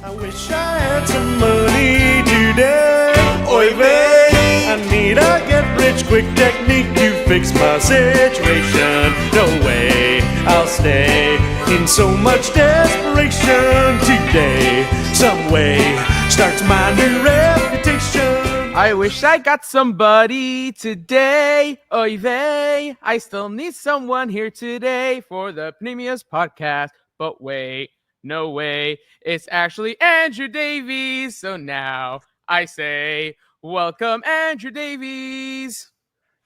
I wish I had some money today. Oy vey, I need a get-rich-quick technique to fix my situation. No way, I'll stay in so much desperation today. Some way starts my new reputation. I wish I got somebody today. Oy vey, I still need someone here today for the Megillas podcast. But wait, no way, it's actually Andrew Davies. So now I say, welcome, Andrew Davies.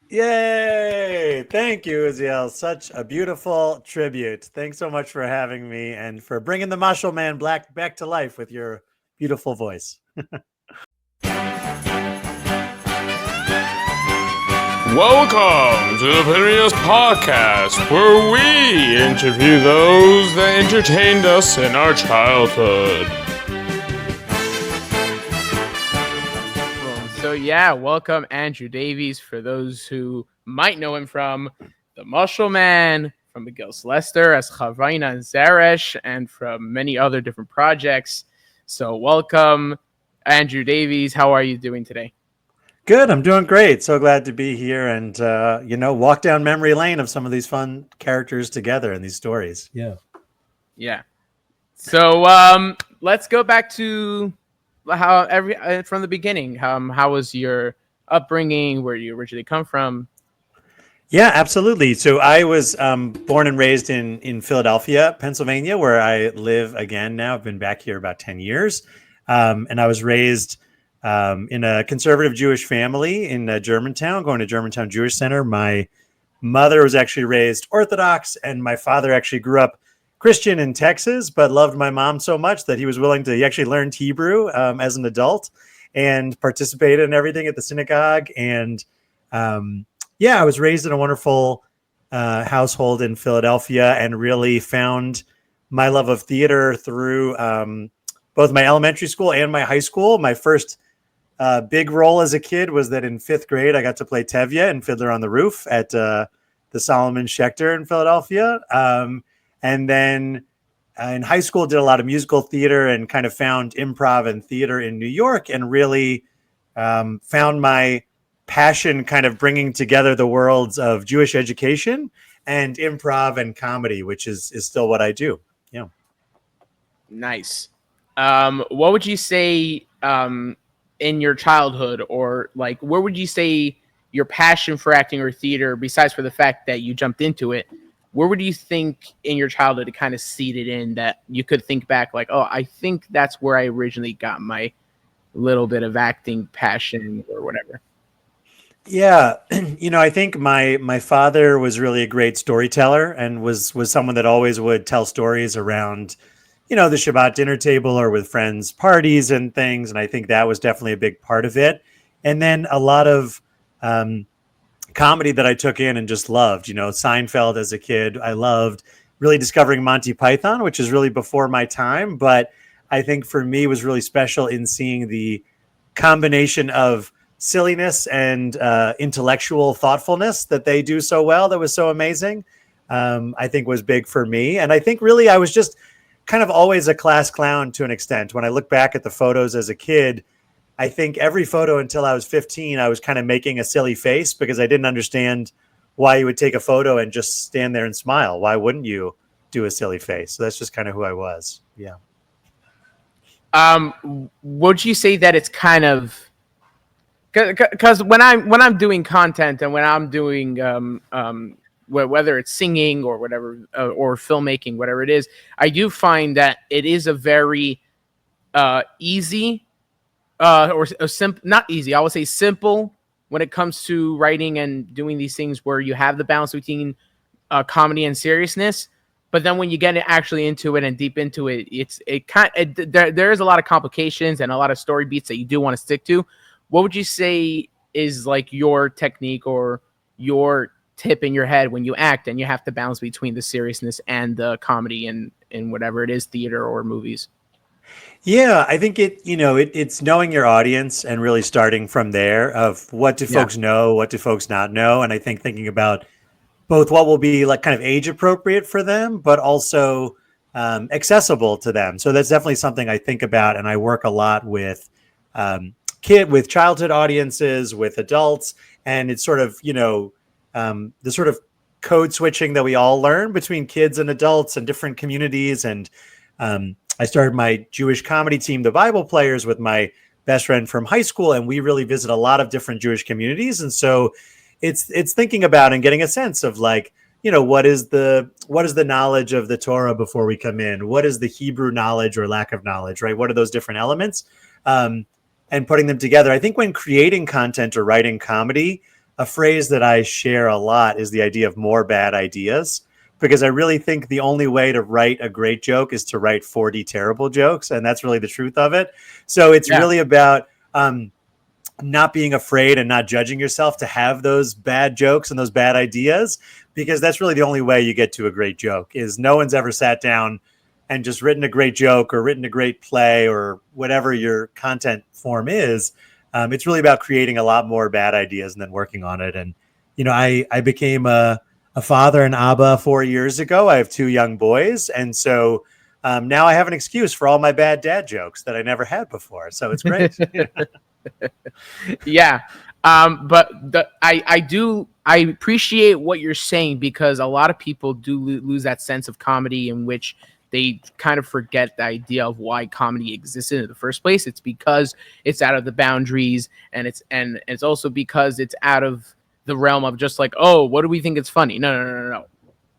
Yay! Thank you, Uziel. Such a beautiful tribute. Thanks so much for having me and for bringing the Mashal man back to life with your beautiful voice. Welcome to the Megillas podcast, where we interview those that entertained us in our childhood. So yeah, welcome Andrew Davies. For those who might know him from the Mashal Man, from Megillas Lester as Chavorna and Zeresh, and from many other different projects. So welcome Andrew Davies. How are you doing today? Good. I'm doing great. So glad to be here and, walk down memory lane of some of these fun characters together in these stories. Yeah. So let's go back to how from the beginning. How was your upbringing? Where you originally come from? Yeah, absolutely. So I was born and raised in Philadelphia, Pennsylvania, where I live again now. I've been back here about 10 years. And I was raised in a conservative Jewish family in Germantown, going to Germantown Jewish Center. My mother was actually raised Orthodox, and my father actually grew up Christian in Texas, but loved my mom so much that he was willing to. He actually learned Hebrew as an adult and participated in everything at the synagogue. And I was raised in a wonderful household in Philadelphia and really found my love of theater through both my elementary school and my high school. My first big role as a kid was that in 5th grade, I got to play Tevye and Fiddler on the Roof at the Solomon Schechter in Philadelphia. And then in high school, did a lot of musical theater and kind of found improv and theater in New York and really found my passion kind of bringing together the worlds of Jewish education and improv and comedy, which is still what I do. Yeah. Nice. What would you say in your childhood, or like where would you say your passion for acting or theater, besides for the fact that you jumped into it, where would you think in your childhood it kind of seeded in that you could think back like, oh, I think that's where I originally got my little bit of acting passion or whatever? Yeah, I think my father was really a great storyteller and was someone that always would tell stories around, the Shabbat dinner table or with friends' parties and things. And I think that was definitely a big part of it. And then a lot of comedy that I took in and just loved, Seinfeld as a kid. I loved really discovering Monty Python, which is really before my time. But I think for me was really special in seeing the combination of silliness and intellectual thoughtfulness that they do so well. That was so amazing. I think was big for me. And I think really I was just kind of always a class clown to an extent. When I look back at the photos as a kid, I think every photo until I was 15, I was kind of making a silly face because I didn't understand why you would take a photo and just stand there and smile. Why wouldn't you do a silly face? So that's just kind of who I was. Yeah. Would you say that it's kind of, because when I'm doing content and when I'm doing whether it's singing or whatever or filmmaking, whatever it is, I do find that it is a very easy or simple, not easy, I would say simple when it comes to writing and doing these things where you have the balance between comedy and seriousness. But then when you get actually into it and deep into it, there's a lot of complications and a lot of story beats that you do want to stick to. What would you say is like your technique or your tip in your head when you act and you have to balance between the seriousness and the comedy and whatever it is, theater or movies? Yeah, I think it's knowing your audience and really starting from there of what do folks know, what do folks not know. And I think thinking about both what will be like kind of age appropriate for them, but also accessible to them. So that's definitely something I think about, and I work a lot with with childhood audiences, with adults, and it's sort of the sort of code switching that we all learn between kids and adults and different communities. And I started my Jewish comedy team, the Bible Players, with my best friend from high school, and we really visit a lot of different Jewish communities. And so it's thinking about and getting a sense of like, what is the knowledge of the Torah before we come in? What is the Hebrew knowledge or lack of knowledge, right? What are those different elements? And putting them together. I think when creating content or writing comedy, a phrase that I share a lot is the idea of more bad ideas, because I really think the only way to write a great joke is to write 40 terrible jokes. And that's really the truth of it. So it's really about not being afraid and not judging yourself to have those bad jokes and those bad ideas, because that's really the only way you get to a great joke. Is no one's ever sat down and just written a great joke or written a great play or whatever your content form is. It's really about creating a lot more bad ideas and then working on it. And, I became a father and Abba 4 years ago. I have 2 young boys. And so now I have an excuse for all my bad dad jokes that I never had before. So it's great. Yeah. But I appreciate what you're saying, because a lot of people do lose that sense of comedy, in which they kind of forget the idea of why comedy existed in the first place. It's because it's out of the boundaries, and it's also because it's out of the realm of just like, oh, what do we think is funny? No.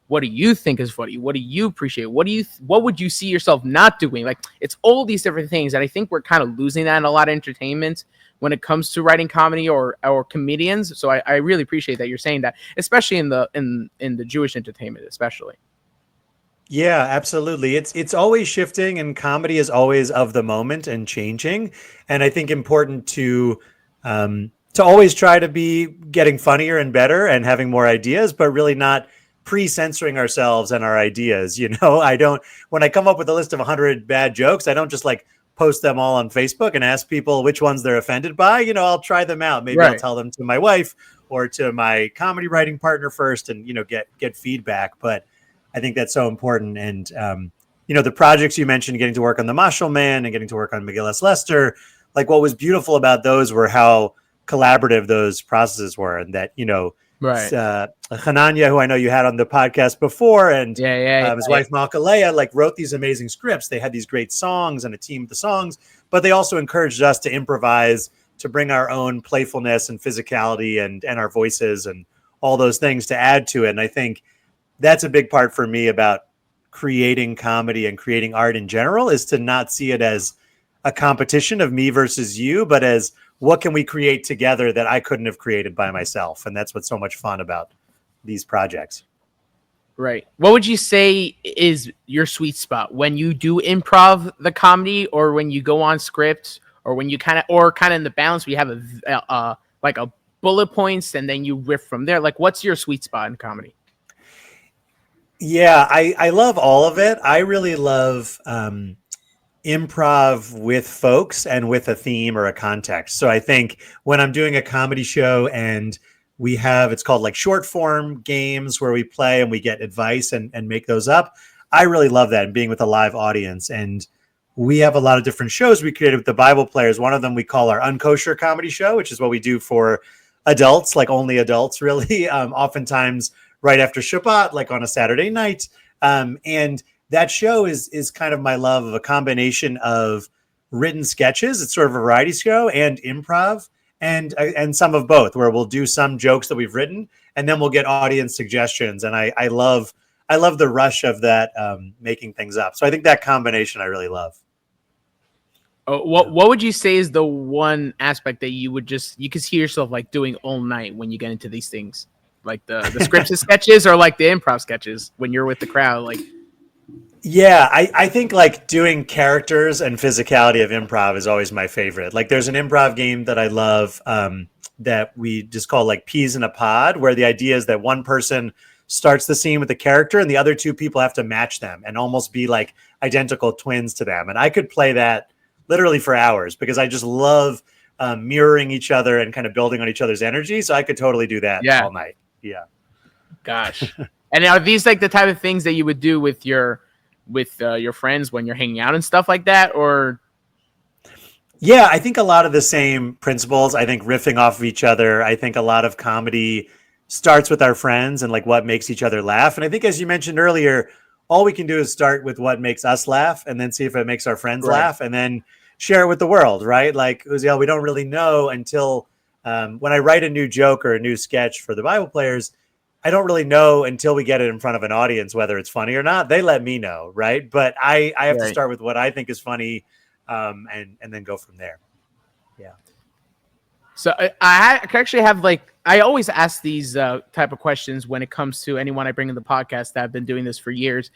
What do you think is funny? What do you appreciate? What would you see yourself not doing? Like, it's all these different things. And I think we're kind of losing that in a lot of entertainment when it comes to writing comedy or comedians. So I really appreciate that you're saying that, especially in the Jewish entertainment, especially. Yeah, absolutely. It's always shifting, and comedy is always of the moment and changing. And I think important to always try to be getting funnier and better and having more ideas, but really not pre-censoring ourselves and our ideas. When I come up with a list of 100 bad jokes, I don't just like post them all on Facebook and ask people which ones they're offended by. I'll try them out. Maybe I'll tell them to my wife or to my comedy writing partner first and, get feedback. But I think that's so important. And, the projects you mentioned, getting to work on the Mashal Man and getting to work on Megillas Lester, like what was beautiful about those were how collaborative those processes were. And that, Hananya, who I know you had on the podcast before, and his wife Malka Leah, like wrote these amazing scripts. They had these great songs and a team of the songs, but they also encouraged us to improvise, to bring our own playfulness and physicality and our voices and all those things to add to it. And I think that's a big part for me about creating comedy and creating art in general, is to not see it as a competition of me versus you, but as what can we create together that I couldn't have created by myself. And that's what's so much fun about these projects. Right. What would you say is your sweet spot when you do improv the comedy, or when you go on script, or when you kind of in the balance, we have a bullet points and then you riff from there? Like, what's your sweet spot in comedy? Yeah, I love all of it. I really love improv with folks and with a theme or a context. So I think when I'm doing a comedy show and it's called like short form games where we play and we get advice and make those up, I really love that, and being with a live audience. And we have a lot of different shows we created with the Bible Players. One of them we call our Unkosher Comedy Show, which is what we do for adults, like only adults really, oftentimes right after Shabbat, like on a Saturday night. And that show is kind of my love of a combination of written sketches. It's sort of a variety show, and improv, and some of both, where we'll do some jokes that we've written and then we'll get audience suggestions. And I love the rush of that, making things up. So I think that combination I really love. What would you say is the one aspect that you could see yourself like doing all night when you get into these things, like the scripted sketches, or like the improv sketches when you're with the crowd? Like, yeah, I think like doing characters and physicality of improv is always my favorite. Like, there's an improv game that I love that we just call like Peas in a Pod, where the idea is that one person starts the scene with the character and the other two people have to match them and almost be like identical twins to them. And I could play that literally for hours, because I just love mirroring each other and kind of building on each other's energy. So I could totally do that all night. Yeah. Gosh. And are these like the type of things that you would do with your with your friends when you're hanging out and stuff like that, or? Yeah, I think a lot of the same principles. I think riffing off of each other. I think a lot of comedy starts with our friends and like what makes each other laugh. And I think, as you mentioned earlier, all we can do is start with what makes us laugh and then see if it makes our friends Right. laugh and then share it with the world, right? Like, Uziel, we don't really know until when I write a new joke or a new sketch for the Bible players, I don't really know until we get it in front of an audience whether it's funny or not. They let me know, right? But I have to Right. start with what I think is funny, and then go from there. Yeah. So I actually have like, I always ask these type of questions when it comes to anyone I bring in the podcast that I've been doing this for years.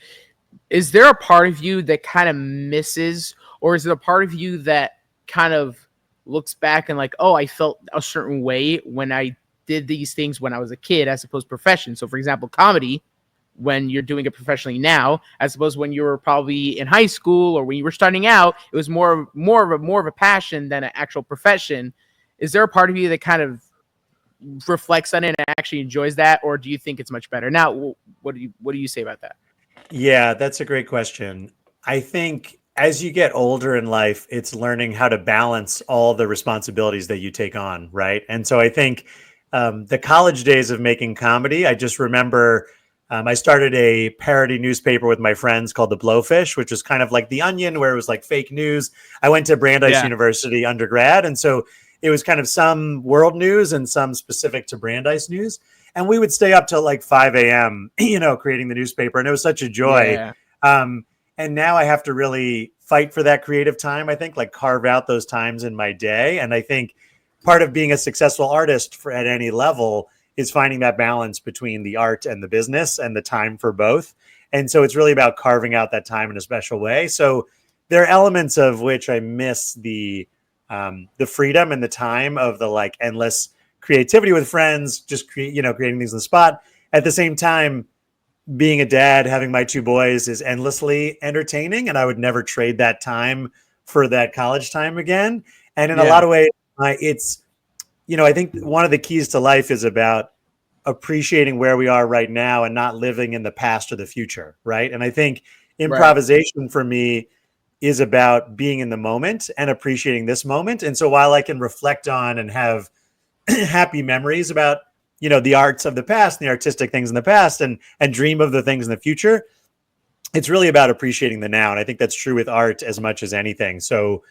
Is there a part of you that kind of misses, or is it a part of you that kind of looks back and like, oh, I felt a certain way when I did these things when I was a kid as opposed to profession? So for example, comedy, when you're doing it professionally now, as opposed when you were probably in high school or when you were starting out, it was more of a passion than an actual profession. Is there a part of you that kind of reflects on it and actually enjoys that, or do you think it's much better now? What do you say about that? Yeah, that's a great question. I think as you get older in life, it's learning how to balance all the responsibilities that you take on, right? And so I think the college days of making comedy, I just remember I started a parody newspaper with my friends called The Blowfish, which was kind of like The Onion, where it was like fake news. I went to Brandeis Yeah. University undergrad, and so it was kind of some world news and some specific to Brandeis news. And we would stay up till like 5 a.m., creating the newspaper. And it was such a joy. Yeah. And now I have to really fight for that creative time, I think, like carve out those times in my day. And I think part of being a successful artist at any level is finding that balance between the art and the business and the time for both. And so it's really about carving out that time in a special way. So there are elements of which I miss the freedom and the time of the like endless creativity with friends, just creating things on the spot. At the same time, being a dad, having my two boys is endlessly entertaining, and I would never trade that time for that college time again. And in a lot of ways, it's, I think one of the keys to life is about appreciating where we are right now and not living in the past or the future, right? And I think improvisation for me is about being in the moment and appreciating this moment. And so while I can reflect on and have happy memories about, the arts of the past and the artistic things in the past and dream of the things in the future, it's really about appreciating the now. And I think that's true with art as much as anything. So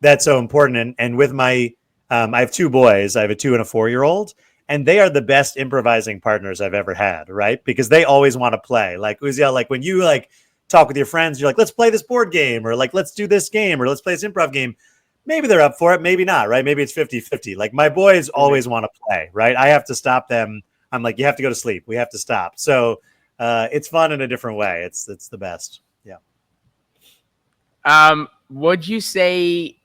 that's so important. And with my, I have two boys, I have a 2 and a 4-year-old, and they are the best improvising partners I've ever had, right? Because they always want to play. Like Uziel, like when you like talk with your friends, you're like, let's play this board game, or like, let's do this game, or let's play this improv game. Maybe they're up for it, maybe not, right? Maybe it's 50-50. Like my boys always want to play, right? I have to stop them. I'm like, you have to go to sleep. We have to stop. So it's fun in a different way. It's the best. Yeah. Would you say,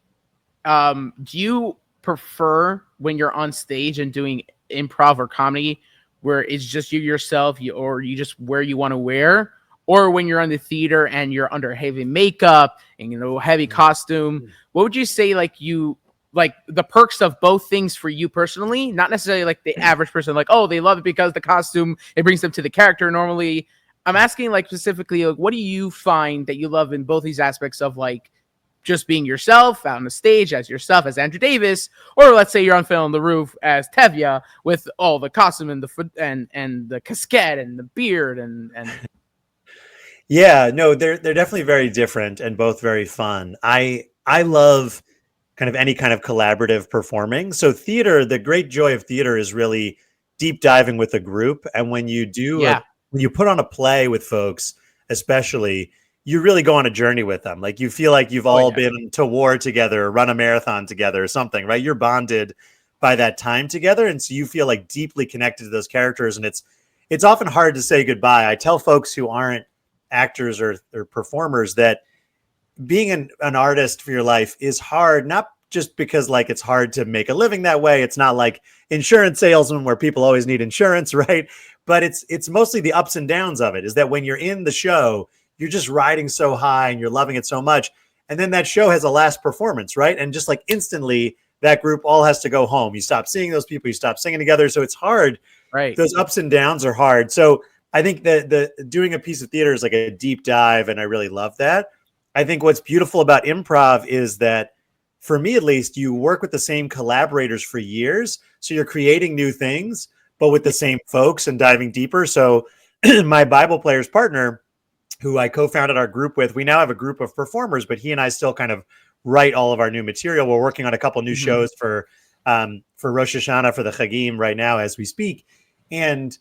do you prefer when you're on stage and doing improv or comedy where it's just you yourself, or you just wear you want to wear, or when you're on the theater and you're under heavy makeup and heavy costume? What would you say like the perks of both things for you personally? Not necessarily like the average person, like, oh, they love it because the costume, it brings them to the character normally. I'm asking like specifically, like, what do you find that you love in both these aspects of like just being yourself out on the stage as yourself as Andrew Davis, or let's say you're on Phil on the Roof as Tevye with all the costume and the casquette and the beard and Yeah, no, they're definitely very different and both very fun. I love kind of any kind of collaborative performing. So theater, the great joy of theater is really deep diving with a group. And when you do, when you put on a play with folks, especially, you really go on a journey with them. Like you feel like you've all been to war together, or run a marathon together or something, right? You're bonded by that time together. And so you feel like deeply connected to those characters. And it's often hard to say goodbye. I tell folks who aren't actors or performers that being an artist for your life is hard, not just because like it's hard to make a living that way. It's not like insurance salesman where people always need insurance, right? But it's mostly the ups and downs of it, is that when you're in the show, you're just riding so high and you're loving it so much. And then that show has a last performance, right? And just like instantly that group all has to go home. You stop seeing those people, you stop singing together. So it's hard. right. Those ups and downs are hard. So I think that the doing a piece of theater is like a deep dive, and I really love that. I think what's beautiful about improv is that, for me at least, you work with the same collaborators for years, so you're creating new things, but with the same folks and diving deeper. So my Bible Players partner, who I co-founded our group with, we now have a group of performers, but he and I still kind of write all of our new material. We're working on a couple new shows for Rosh Hashanah, for the Chagim right now as we speak. And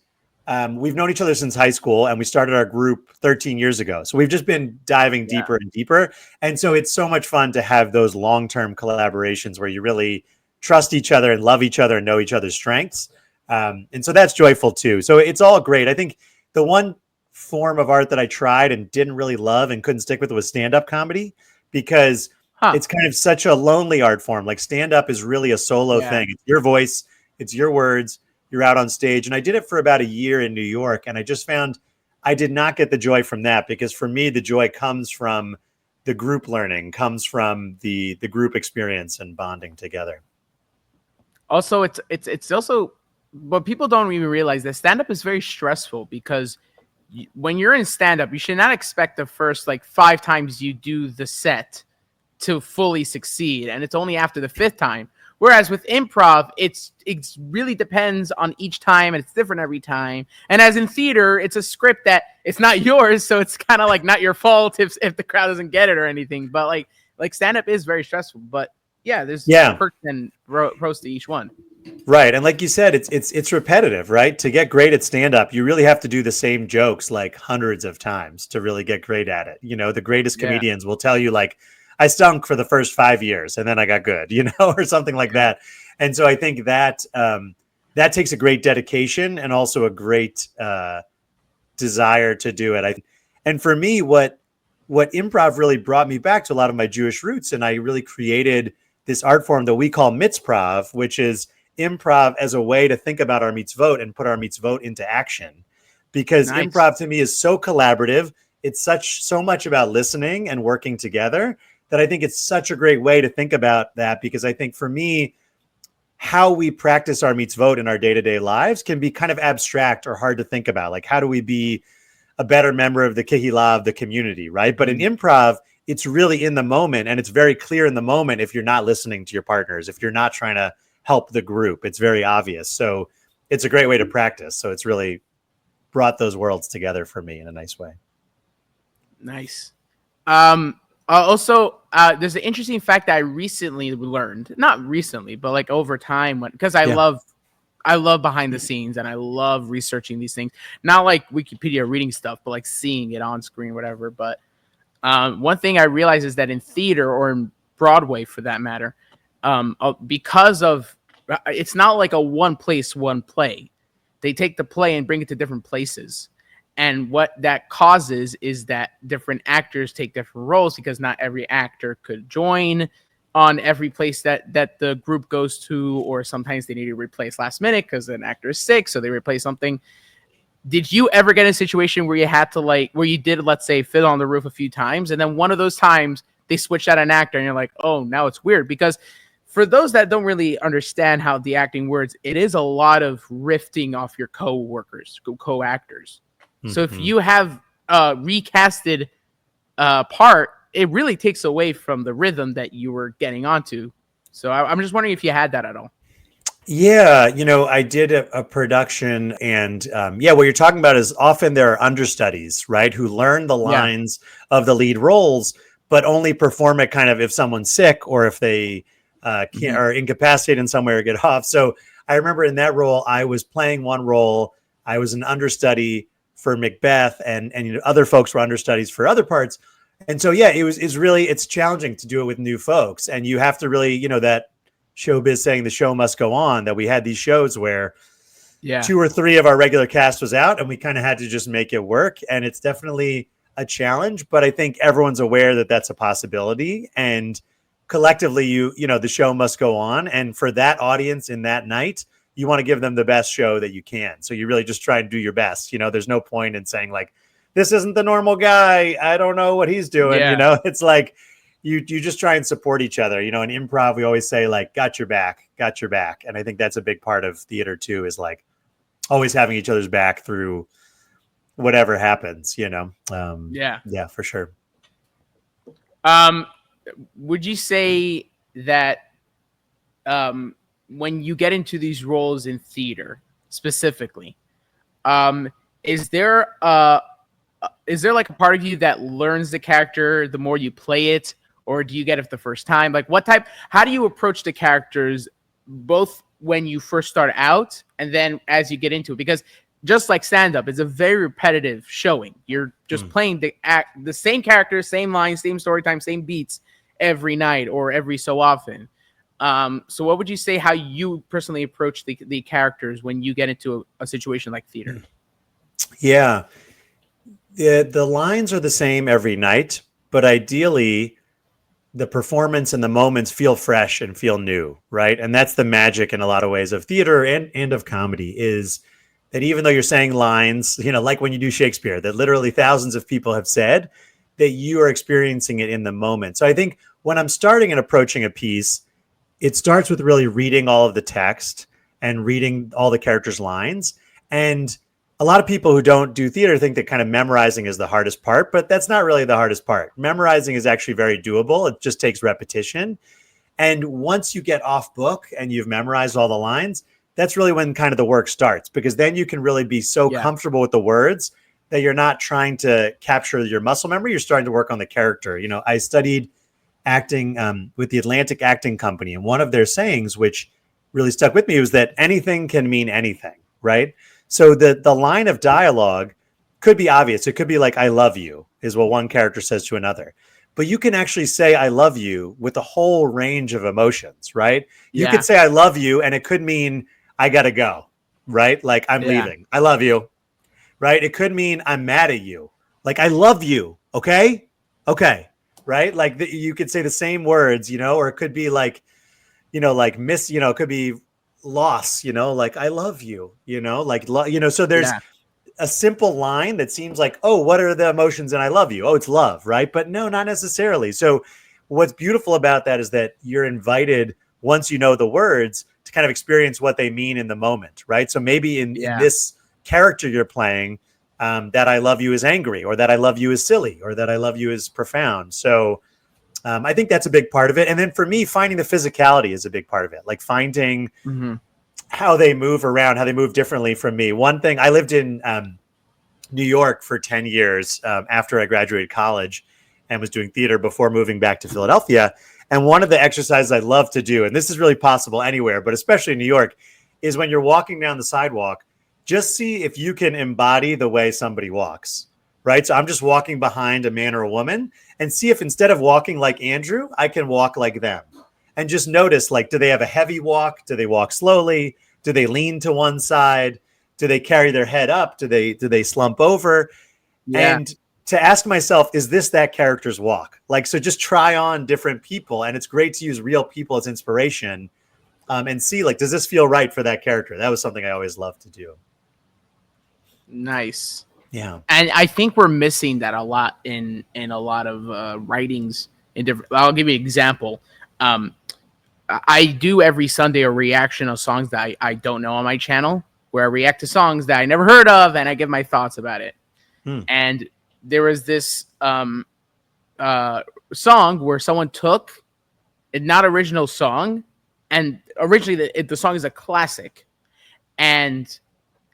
we've known each other since high school, and we started our group 13 years ago. So we've just been diving deeper and deeper. And so it's so much fun to have those long-term collaborations where you really trust each other and love each other and know each other's strengths. And so that's joyful too. So it's all great. I think the one form of art that I tried and didn't really love and couldn't stick with was stand-up comedy, because it's kind of such a lonely art form. Like stand-up is really a solo thing. It's your voice, it's your words, you're out on stage. And I did it for about a year in New York, and I just found I did not get the joy from that, because for me, the joy comes from the group learning, comes from the group experience and bonding together. Also, it's also, but people don't even realize that stand-up is very stressful, because when you're in stand-up, you should not expect the first like 5 times you do the set to fully succeed, and it's only after the 5th time. Whereas with improv, it really depends on each time, and it's different every time. And as in theater, it's a script that it's not yours, so it's kind of like not your fault if the crowd doesn't get it or anything. But like stand-up is very stressful. But yeah, there's perks and pros to each one. Right. And like you said, it's repetitive, right? To get great at stand-up, you really have to do the same jokes like hundreds of times to really get great at it. You know, the greatest comedians will tell you, like, I stunk for the first 5 years and then I got good, you know, or something like that. And so I think that that takes a great dedication and also a great desire to do it. And for me, what improv really brought me back to a lot of my Jewish roots, and I really created this art form that we call mitzprov, which is improv as a way to think about our mitzvot and put our mitzvot into action. Because improv to me is so collaborative. It's so much about listening and working together that I think it's such a great way to think about that. Because I think for me, how we practice our mitzvot in our day-to-day lives can be kind of abstract or hard to think about. Like, how do we be a better member of the kehillah, of the community, right? But in improv, it's really in the moment, and it's very clear in the moment if you're not listening to your partners, if you're not trying to help the group. It's very obvious. So it's a great way to practice. So it's really brought those worlds together for me in a nice way. Nice. Also, there's an interesting fact that I recently learned, not recently, but like over time, because I love behind the scenes and I love researching these things, not like Wikipedia reading stuff, but like seeing it on screen, whatever. But one thing I realized is that in theater, or in Broadway for that matter, because of it's not like a one place, one play. They take the play and bring it to different places. And what that causes is that different actors take different roles, because not every actor could join on every place that the group goes to, or sometimes they need to replace last minute because an actor is sick, so they replace something. Did you ever get in a situation where you had to where you did, let's say, Fit on the Roof a few times, and then one of those times they switched out an actor and you're like, oh, now it's weird? Because for those that don't really understand how the acting works, it is a lot of riffing off your co-workers, co-actors. Mm-hmm. So if you have recasted part, it really takes away from the rhythm that you were getting onto. So I'm just wondering if you had that at all. Yeah, I did a production, and what you're talking about is often there are understudies, right, who learn the lines of the lead roles, but only perform it kind of if someone's sick or if they can't are incapacitated in some way or get off. So I remember in that role, I was playing one role. I was an understudy for Macbeth, and other folks were understudies for other parts. And so, it's challenging to do it with new folks. And you have to really, that showbiz saying the show must go on, that we had these shows where 2 or 3 of our regular cast was out and we kind of had to just make it work. And it's definitely a challenge, but I think everyone's aware that that's a possibility. And collectively, the show must go on. And for that audience in that night, you want to give them the best show that you can. So you really just try and do your best. There's no point in saying like, this isn't the normal guy, I don't know what he's doing. It's like you just try and support each other. In improv, we always say like, got your back. And I think that's a big part of theater too, is like always having each other's back through whatever happens, Yeah. Yeah, for sure. Would you say that when you get into these roles in theater specifically, um, is there like a part of you that learns the character the more you play it, or do you get it the first time? Like how do you approach the characters both when you first start out and then as you get into it? Because just like stand-up, it's a very repetitive showing. You're just playing the same character, same lines, same story time, same beats every night or every so often. So what would you say how you personally approach the characters when you get into a situation like theater? Yeah. The lines are the same every night, but ideally the performance and the moments feel fresh and feel new, right? And that's the magic in a lot of ways of theater and of comedy, is that even though you're saying lines, like when you do Shakespeare, that literally thousands of people have said, that you are experiencing it in the moment. So I think when I'm starting and approaching a piece, it starts with really reading all of the text and reading all the characters' lines. And a lot of people who don't do theater think that kind of memorizing is the hardest part, but that's not really the hardest part. Memorizing is actually very doable. It just takes repetition. And once you get off book and you've memorized all the lines, that's really when kind of the work starts, because then you can really be so comfortable with the words that you're not trying to capture your muscle memory. You're starting to work on the character. I studied acting with the Atlantic Acting Company, and one of their sayings, which really stuck with me, was that anything can mean anything, right? So the line of dialogue could be obvious. It could be like, I love you, is what one character says to another. But you can actually say, I love you, with a whole range of emotions, right? You could say, I love you, and it could mean, I got to go, right? Like, I'm leaving. I love you, right? It could mean, I'm mad at you. Like, I love you, okay? Okay, right? Like, you could say the same words, or it could be like, like miss, it could be loss, like, I love you, like, so there's a simple line that seems like, oh, what are the emotions in I love you? Oh, it's love, right? But no, not necessarily. So what's beautiful about that is that you're invited, once you know the words, to kind of experience what they mean in the moment, right? So maybe in this character you're playing, that I love you is angry, or that I love you is silly, or that I love you is profound. So I think that's a big part of it. And then for me, finding the physicality is a big part of it. Like finding how they move around, how they move differently from me. One thing, I lived in New York for 10 years after I graduated college and was doing theater before moving back to Philadelphia. And one of the exercises I love to do, and this is really possible anywhere, but especially in New York, is when you're walking down the sidewalk, just see if you can embody the way somebody walks, right? So I'm just walking behind a man or a woman, and see if instead of walking like Andrew, I can walk like them. And just notice, like, do they have a heavy walk? Do they walk slowly? Do they lean to one side? Do they carry their head up? Do they slump over? And to ask myself, is this that character's walk? Like, so just try on different people. And it's great to use real people as inspiration and see, like, does this feel right for that character? That was something I always loved to do. Nice. Yeah. And I think we're missing that a lot in a lot of writings. I'll give you an example. I do every Sunday a reaction of songs that I don't know on my channel, where I react to songs that I never heard of, and I give my thoughts about it. And there was this song where someone took a not original song, and originally the song is a classic, and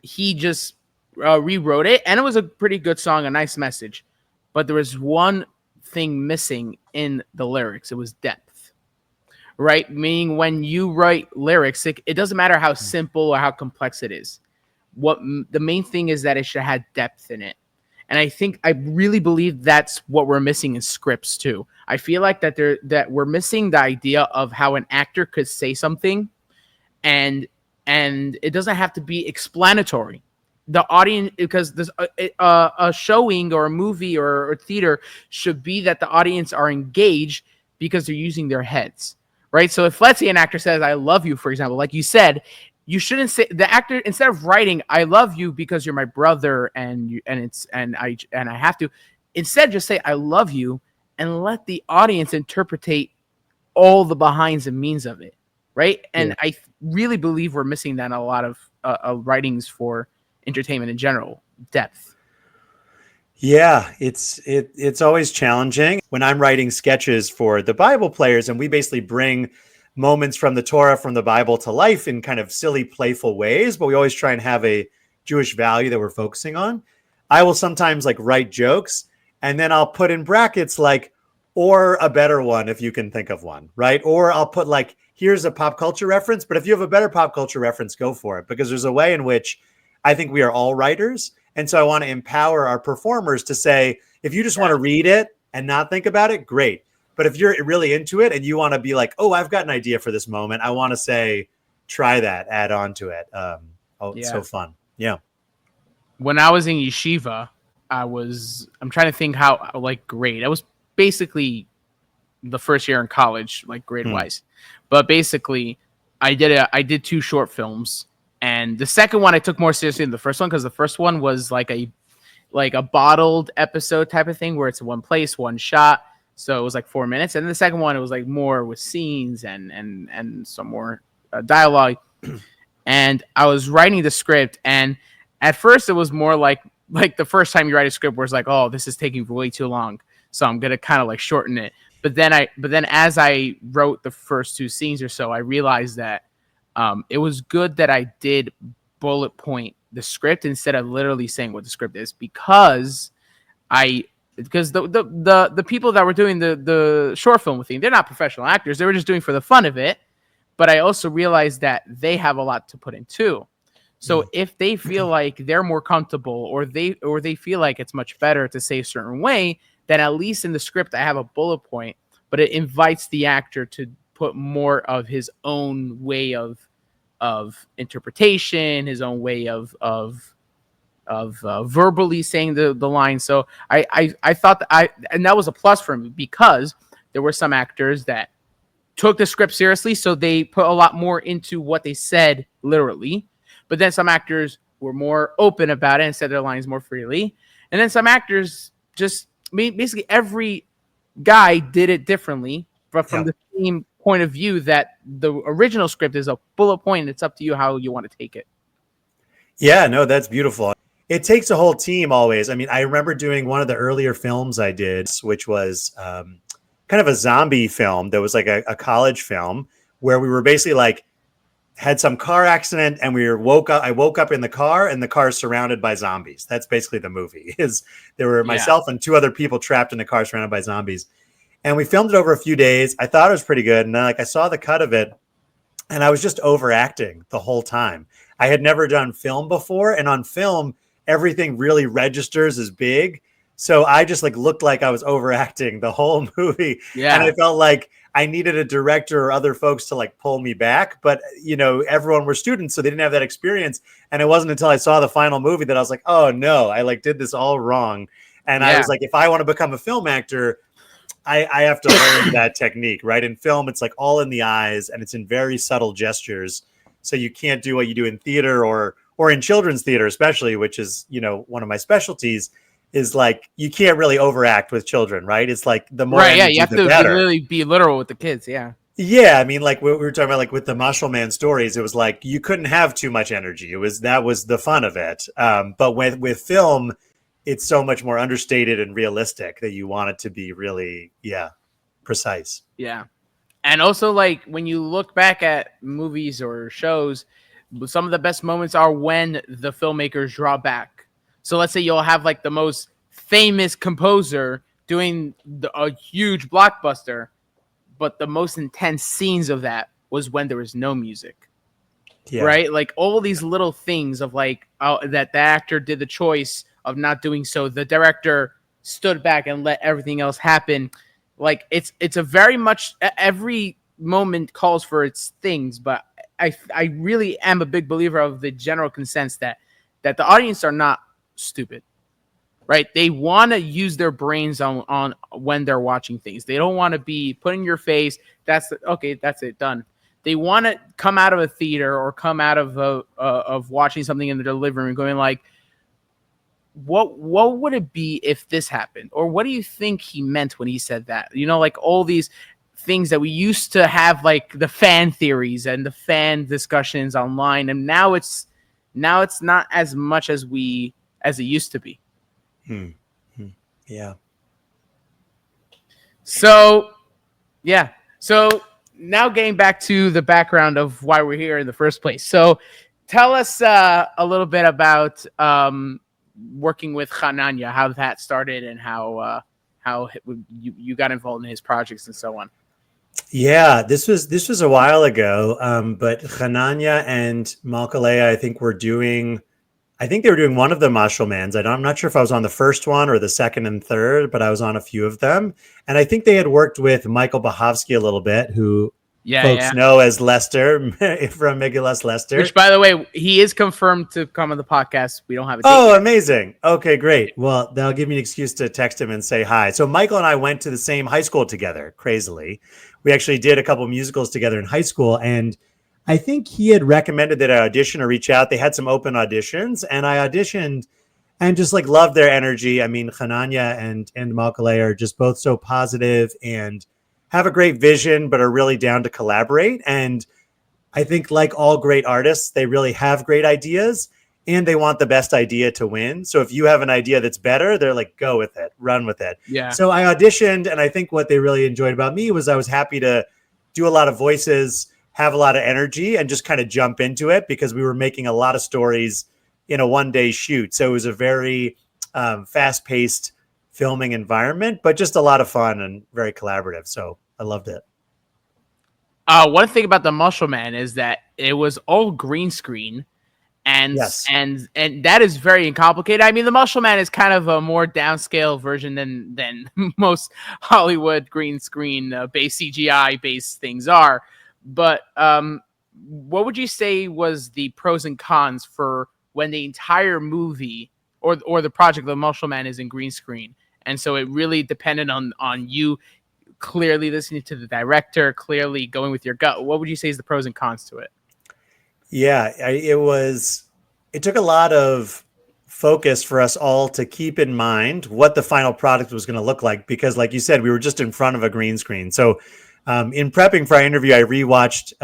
he just rewrote it, and it was a pretty good song, a nice message, but there was one thing missing in the lyrics. It was depth, right? Meaning when you write lyrics, it doesn't matter how simple or how complex it is. The main thing is that it should have depth in it. And I really believe that's what we're missing in scripts too. I feel like that we're missing the idea of how an actor could say something, and it doesn't have to be explanatory. The audience, because this a showing or a movie or theater should be that the audience are engaged because they're using their heads, right? So if, let's say, an actor says "I love you," for example, like you said, you shouldn't say, the actor, instead of writing "I love you because you're my brother and I have to," instead just say "I love you" and let the audience interpret all the behinds and means of it, right? And I really believe we're missing that in a lot of writings for entertainment in general. Depth. Yeah, it's always challenging when I'm writing sketches for the Bible players, and we basically bring moments from the Torah, from the Bible to life in kind of silly, playful ways, but we always try and have a Jewish value that we're focusing on. I will sometimes like write jokes and then I'll put in brackets like, or a better one if you can think of one, right? Or I'll put like, here's a pop culture reference, but if you have a better pop culture reference, go for it, because there's a way in which I think we are all writers. And so I want to empower our performers to say, if you just want to read it and not think about it, great. But if you're really into it and you want to be like, oh, I've got an idea for this moment, I want to say, try that, add on to it. It's so fun. Yeah. When I was in yeshiva, I'm trying to think how like grade. I was basically the first year in college, like grade wise. But basically I did 2 short films. And the second one I took more seriously than the first one, because the first one was like a bottled episode type of thing where it's one place, one shot. So it was like 4 minutes. And then the second one, it was like more with scenes and some more dialogue. And I was writing the script, and at first it was more like the first time you write a script where it's like, oh, this is taking way too long, so I'm gonna kind of like shorten it. But then as I wrote the first 2 scenes or so, I realized that it was good that I did bullet point the script instead of literally saying what the script is, because the people that were doing the short film with me, they're not professional actors. They were just doing for the fun of it. But I also realized that they have a lot to put in too. So if they feel like they're more comfortable, or they feel like it's much better to say a certain way, then at least in the script I have a bullet point, but it invites the actor to put more of his own way of interpretation, his own way of verbally saying the line. So I thought and that was a plus for me, because there were some actors that took the script seriously, so they put a lot more into what they said literally. But then some actors were more open about it and said their lines more freely. And then some actors just basically every guy did it differently, but from the same point of view that the original script is a bullet point, and it's up to you how you want to take it. Yeah, no, that's beautiful. It takes a whole team always. I mean, I remember doing one of the earlier films I did, which was kind of a zombie film that was like a college film, where we were basically like had some car accident and I woke up in the car, and the car is surrounded by zombies. That's basically the movie. There were myself and 2 other people trapped in a car surrounded by zombies. And we filmed it over a few days. I thought it was pretty good. And then I saw the cut of it, and I was just overacting the whole time. I had never done film before, and on film, everything really registers as big. So I just looked like I was overacting the whole movie. Yeah. And I felt like I needed a director or other folks to pull me back. But, everyone were students, so they didn't have that experience. And it wasn't until I saw the final movie that I was like, oh no, I did this all wrong. And I was like, if I want to become a film actor, I have to learn that technique, right? In film, it's all in the eyes, and it's in very subtle gestures. So you can't do what you do in theater or in children's theater, especially, which is, one of my specialties. Is you can't really overact with children, right? It's the more right, yeah, you have to really be literal with the kids, yeah. Yeah, I mean, we were talking about with the Mashal Man stories, it was you couldn't have too much energy. That was the fun of it. But with film, it's so much more understated and realistic that you want it to be really, precise. Yeah, and also when you look back at movies or shows, some of the best moments are when the filmmakers draw back. So let's say you'll have the most famous composer doing a huge blockbuster, but the most intense scenes of that was when there was no music, right? All these little things of that the actor did the choice of not doing so. The director stood back and let everything else happen. It's a very much every moment calls for its things, but I really am a big believer of the general consensus that the audience are not stupid, right? They want to use their brains on when they're watching things. They don't want to be put in your face. That's it, done. They want to come out of a theater or come out of watching something in their living room going what would it be if this happened? Or what do you think he meant when he said that? All these things that we used to have, the fan theories and the fan discussions online, and now it's not as much as it used to be. Yeah. So, yeah. So now getting back to the background of why we're here in the first place. So tell us a little bit about working with Hananya, how that started, and how you got involved in his projects and so on. Yeah, this was a while ago, but Hananya and Malkalea, I think they were doing one of the Mashal Mans. I'm not sure if I was on the first one or the second and third, but I was on a few of them. And I think they had worked with Michael Bahovsky a little bit, who Yeah, folks yeah. know as Lester from Megillas Lester. Which, by the way, he is confirmed to come on the podcast. We don't have a date Oh, yet. amazing. Okay, great. Well, that'll give me an excuse to text him and say hi. So Michael and I went to the same high school together, crazily. We actually did a couple musicals together in high school, and I think he had recommended that I audition or reach out. They had some open auditions, and I auditioned and just like loved their energy. I mean, Hananya and Malkalei are just both so positive and have a great vision, but are really down to collaborate. And I think, like all great artists, they really have great ideas and they want the best idea to win. So if you have an idea that's better, they're like, go with it, run with it. Yeah. So I auditioned, and I think what they really enjoyed about me was I was happy to do a lot of voices, have a lot of energy, and just kind of jump into it because we were making a lot of stories in a one-day shoot. So it was a very fast-paced filming environment, but just a lot of fun and very collaborative. So I loved it. One thing about the Mashal Man is that it was all green screen, and Yes. and that is very complicated. I mean, the Mashal Man is kind of a more downscale version than most Hollywood green screen based CGI based things are. But what would you say was the pros and cons for when the entire movie or the project of the Mashal Man is in green screen, and so it really depended on you clearly listening to the director, clearly going with your gut? What would you say is the pros and cons to it? Yeah, it took a lot of focus for us all to keep in mind what the final product was going to look like, because like you said, we were just in front of a green screen. So in prepping for our interview, I rewatched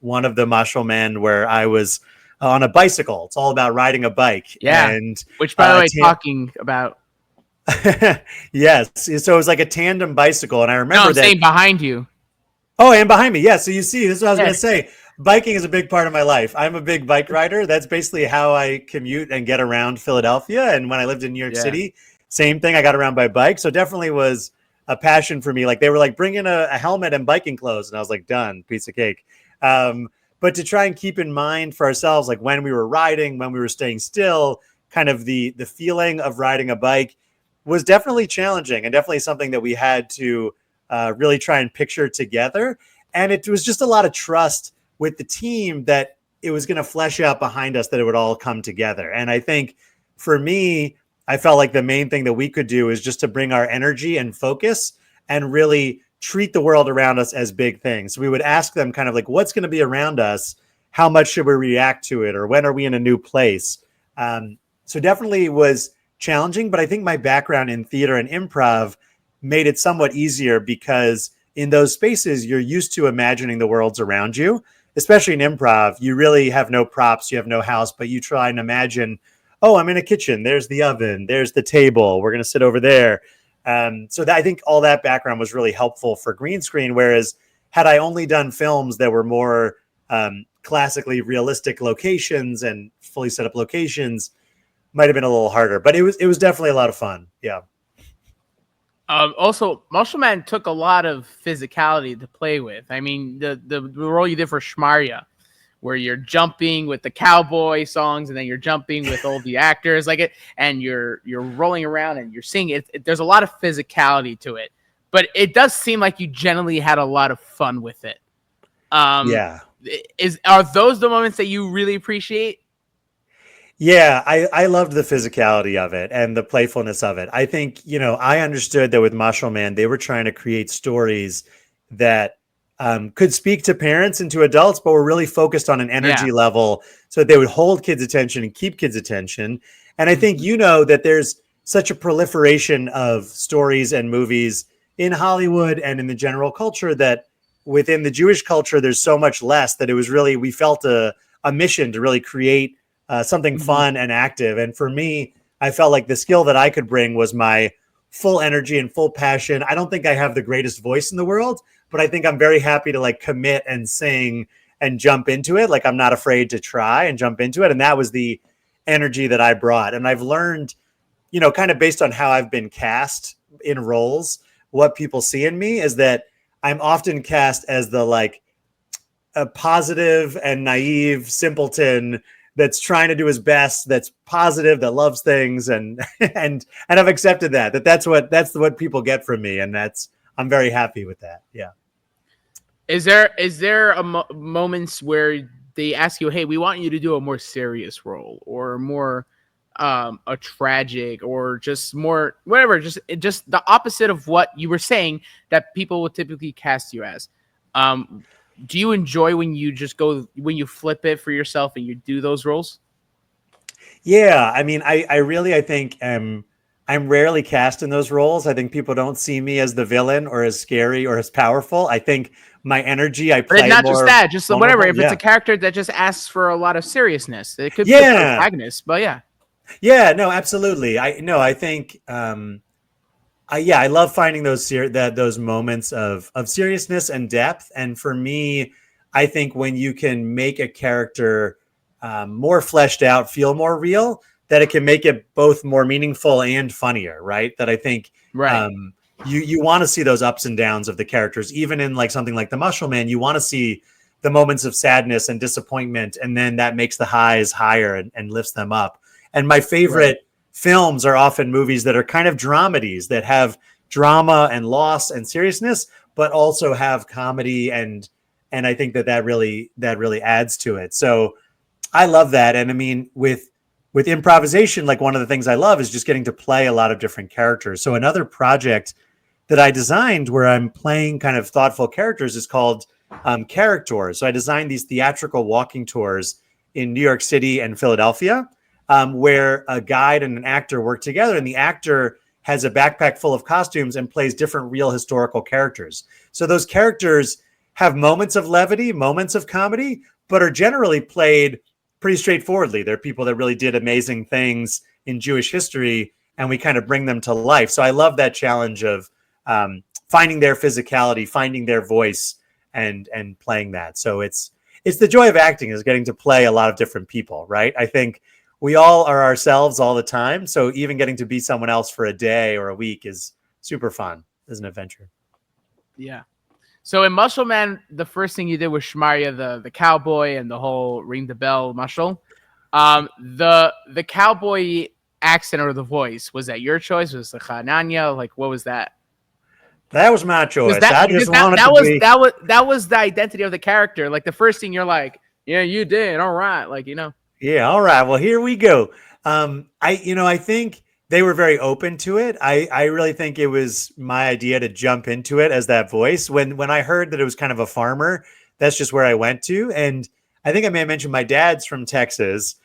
one of the Mashal Men where I was on a bicycle. It's all about riding a bike. Yeah. And Which, by the way, talking about. yes. So it was like a tandem bicycle. And I remember No, I'm saying behind you. Oh, and behind me. Yeah. So you see, this is what I was Yeah. going to say. Biking is a big part of my life. I'm a big bike rider. That's basically how I commute and get around Philadelphia. And when I lived in New York Yeah. City, same thing. I got around by bike. So definitely was a passion for me. Like they were like, bring in a helmet and biking clothes. And I was like, done, piece of cake. But to try and keep in mind for ourselves, like when we were riding, when we were staying still, kind of the feeling of riding a bike was definitely challenging and definitely something that we had to really try and picture together. And it was just a lot of trust with the team that it was going to flesh out behind us, that it would all come together. And I think for me, I felt like the main thing that we could do is just to bring our energy and focus and really treat the world around us as big things. So we would ask them kind of like, what's going to be around us? How much should we react to it? Or when are we in a new place? So definitely it was challenging, but I think my background in theater and improv made it somewhat easier, because in those spaces, you're used to imagining the worlds around you. Especially in improv, you really have no props, you have no house, but you try and imagine, oh, I'm in a kitchen, there's the oven, there's the table, we're going to sit over there. So I think all that background was really helpful for green screen, whereas had I only done films that were more classically realistic locations and fully set up locations, might have been a little harder, but it was definitely a lot of fun. Yeah. Also, Mashal Man took a lot of physicality to play with. I mean, the role you did for Shmaria, where you're jumping with the cowboy songs and then you're jumping with all the actors, like it, and you're rolling around and you're singing. There's a lot of physicality to it, but it does seem like you generally had a lot of fun with it. Yeah. Are those the moments that you really appreciate? Yeah, I loved the physicality of it and the playfulness of it. I think, I understood that with Mashal Man, they were trying to create stories that could speak to parents and to adults, but were really focused on an energy level so that they would hold kids' attention and keep kids' attention. And I think, that there's such a proliferation of stories and movies in Hollywood and in the general culture that within the Jewish culture, there's so much less, that it was really, we felt a mission to really create something fun and active. And for me, I felt like the skill that I could bring was my full energy and full passion. I don't think I have the greatest voice in the world, but I think I'm very happy to like commit and sing and jump into it. Like I'm not afraid to try and jump into it. And that was the energy that I brought. And I've learned, you know, kind of based on how I've been cast in roles, what people see in me is that I'm often cast as the like a positive and naive simpleton that's trying to do his best, that's positive, that loves things, and I've accepted that's what people get from me, and I'm very happy with that. Yeah. Is there moments where they ask you, hey, we want you to do a more serious role or more a tragic or just more whatever, just the opposite of what you were saying that people would typically cast you as? Do you enjoy when you when you flip it for yourself and you do those roles? Yeah, I mean, I think I'm rarely cast in those roles. I think people don't see me as the villain or as scary or as powerful. I think my energy, I But play not more just that, just vulnerable. whatever. If it's Yeah. a character that just asks for a lot of seriousness, it could be a Yeah. protagonist. But yeah, Yeah, no, absolutely. I think I love finding those moments of seriousness and depth. And for me, I think when you can make a character more fleshed out, feel more real, that it can make it both more meaningful and funnier, right? That I think right. You want to see those ups and downs of the characters, even in like something like the Mashal Man. You want to see the moments of sadness and disappointment, and then that makes the highs higher and lifts them up. And my favorite films are often movies that are kind of dramedies that have drama and loss and seriousness, but also have comedy and I think that really adds to it. So I love that. And I mean, with improvisation, like one of the things I love is just getting to play a lot of different characters. So another project that I designed where I'm playing kind of thoughtful characters is called Characters. So I designed these theatrical walking tours in New York City and Philadelphia, where a guide and an actor work together, and the actor has a backpack full of costumes and plays different real historical characters. So those characters have moments of levity, moments of comedy, but are generally played pretty straightforwardly. They're people that really did amazing things in Jewish history, and we kind of bring them to life. So I love that challenge of finding their physicality, finding their voice, and playing that. So it's the joy of acting, is getting to play a lot of different people, right? I think we all are ourselves all the time. So even getting to be someone else for a day or a week is super fun. It's an adventure. Yeah. So in Mashal Man, the first thing you did was Shmaria, the cowboy, and the whole ring the bell Mashal. The cowboy accent or the voice, was that your choice? Was the Chananya? Like, what was that? That was my choice. That was the identity of the character. Like the first thing you're like, yeah, you did. All right. Like, Yeah. All right. Well, here we go. I think they were very open to it. I really think it was my idea to jump into it as that voice. When I heard that it was kind of a farmer, that's just where I went to. And I think I may have mentioned my dad's from Texas.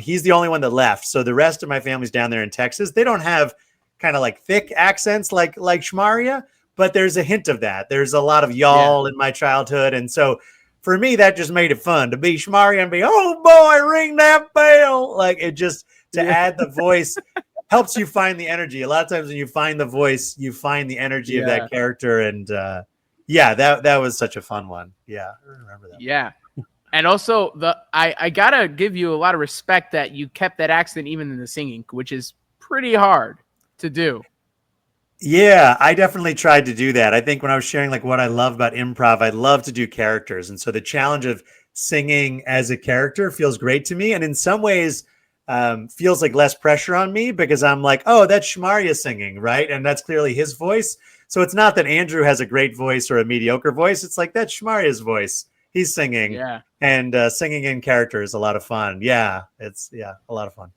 He's the only one that left. So the rest of my family's down there in Texas. They don't have kind of like thick accents like Shmaria, but there's a hint of that. There's a lot of y'all in my childhood. And so for me, that just made it fun to be Shmaria and be, oh boy, ring that bell. Like it just to add the voice helps you find the energy. A lot of times when you find the voice, you find the energy of that character. And that was such a fun one. Yeah, I remember that. Yeah. And also I gotta give you a lot of respect that you kept that accent even in the singing, which is pretty hard to do. Yeah, I definitely tried to do that. I think when I was sharing like what I love about improv, I love to do characters. And so the challenge of singing as a character feels great to me. And in some ways feels like less pressure on me because I'm like, oh, that's Shmaria singing, right? And that's clearly his voice. So it's not that Andrew has a great voice or a mediocre voice. It's like, that's Shmaria's voice. He's singing. Yeah. And singing in character is a lot of fun. Yeah, it's a lot of fun.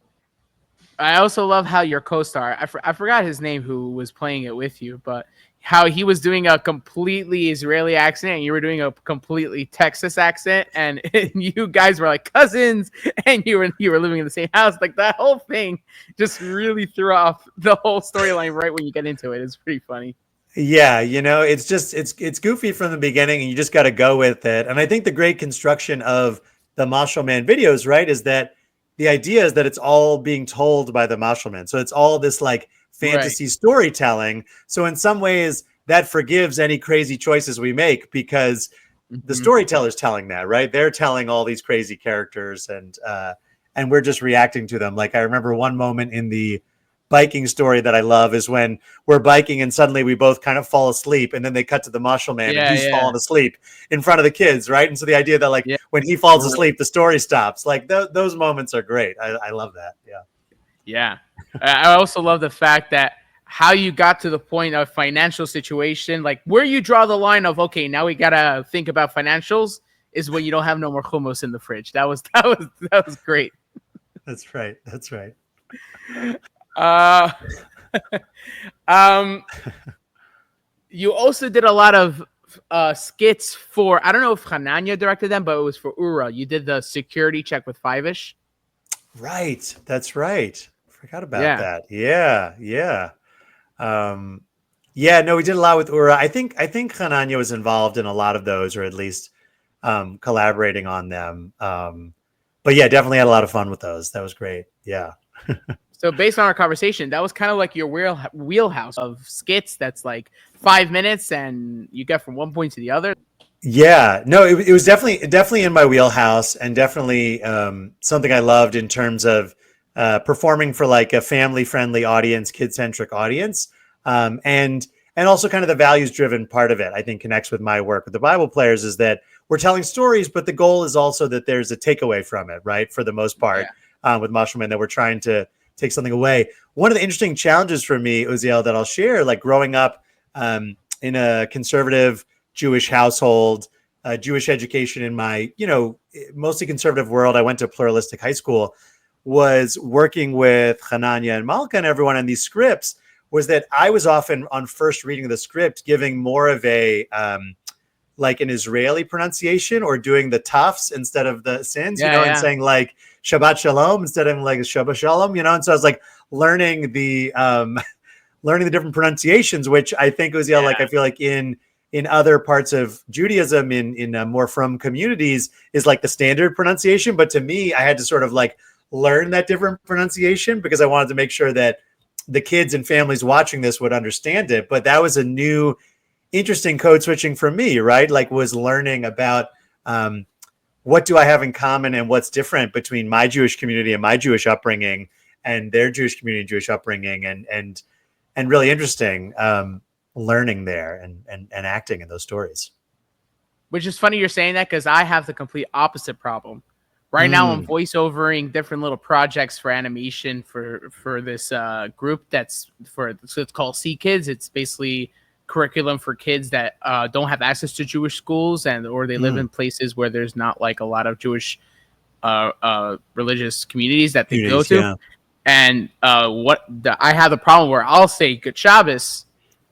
I also love how your co-star, I forgot his name, who was playing it with you, but how he was doing a completely Israeli accent and you were doing a completely Texas accent, and you guys were like cousins, and you were living in the same house. Like that whole thing just really threw off the whole storyline right when you get into it. It's pretty funny. Yeah, it's just it's goofy from the beginning, and you just got to go with it. And I think the great construction of the Mashal Man videos, right, is that the idea is that it's all being told by the Mashal Man. So it's all this like fantasy storytelling. So in some ways that forgives any crazy choices we make, because the storyteller's telling that, right? They're telling all these crazy characters, and we're just reacting to them. Like I remember one moment in the biking story that I love is when we're biking and suddenly we both kind of fall asleep, and then they cut to the Mashal man and he's fallen asleep in front of the kids, right? And so the idea that like when he falls asleep, the story stops. Like those moments are great. I love that. Yeah. I also love the fact that how you got to the point of financial situation, like where you draw the line of, okay, now we got to think about financials, is when you don't have no more hummus in the fridge. That was great. That's right. That's right. You also did a lot of skits for, I don't know if Hananya directed them, but it was for Ura. You did the security check with Five-ish. Right. That's right. Forgot about that. Yeah. No, we did a lot with Ura. I think Hananya was involved in a lot of those, or at least collaborating on them. But yeah, definitely had a lot of fun with those. That was great. Yeah. So based on our conversation, that was kind of like your wheelhouse of skits. That's like 5 minutes and you get from one point to the other. Yeah, no, it was definitely in my wheelhouse, and definitely something I loved in terms of performing for like a family-friendly audience, kid-centric audience, and also kind of the values-driven part of it. I think connects with my work with the Bible players, is that we're telling stories, but the goal is also that there's a takeaway from it, right? For the most part, with Mashal, that we're trying to take something away. One of the interesting challenges for me, Uziel, that I'll share, like growing up in a conservative Jewish household, Jewish education in my, mostly conservative world. I went to a pluralistic high school, was working with Hananya and Malka and everyone in these scripts, was that I was often on first reading of the script giving more of a, like an Israeli pronunciation, or doing the tufs instead of the sins, and saying like Shabbat Shalom instead of like Shabbat Shalom, and so I was like learning the different pronunciations, which I think was, like, I feel like in other parts of Judaism, in more from communities, is like the standard pronunciation. But to me, I had to sort of like learn that different pronunciation because I wanted to make sure that the kids and families watching this would understand it. But that was a new, interesting code switching for me, right? Like was learning about what do I have in common and what's different between my Jewish community and my Jewish upbringing and their Jewish community and Jewish upbringing, and really interesting. Learning there and acting in those stories. Which is funny you're saying that, because I have the complete opposite problem. Right now I'm voiceovering different little projects for animation for this group so it's called See Kids. It's basically curriculum for kids that don't have access to Jewish schools or they live in places where there's not like a lot of Jewish religious communities that they go to. Yeah. And I have the problem where I'll say Good Shabbos,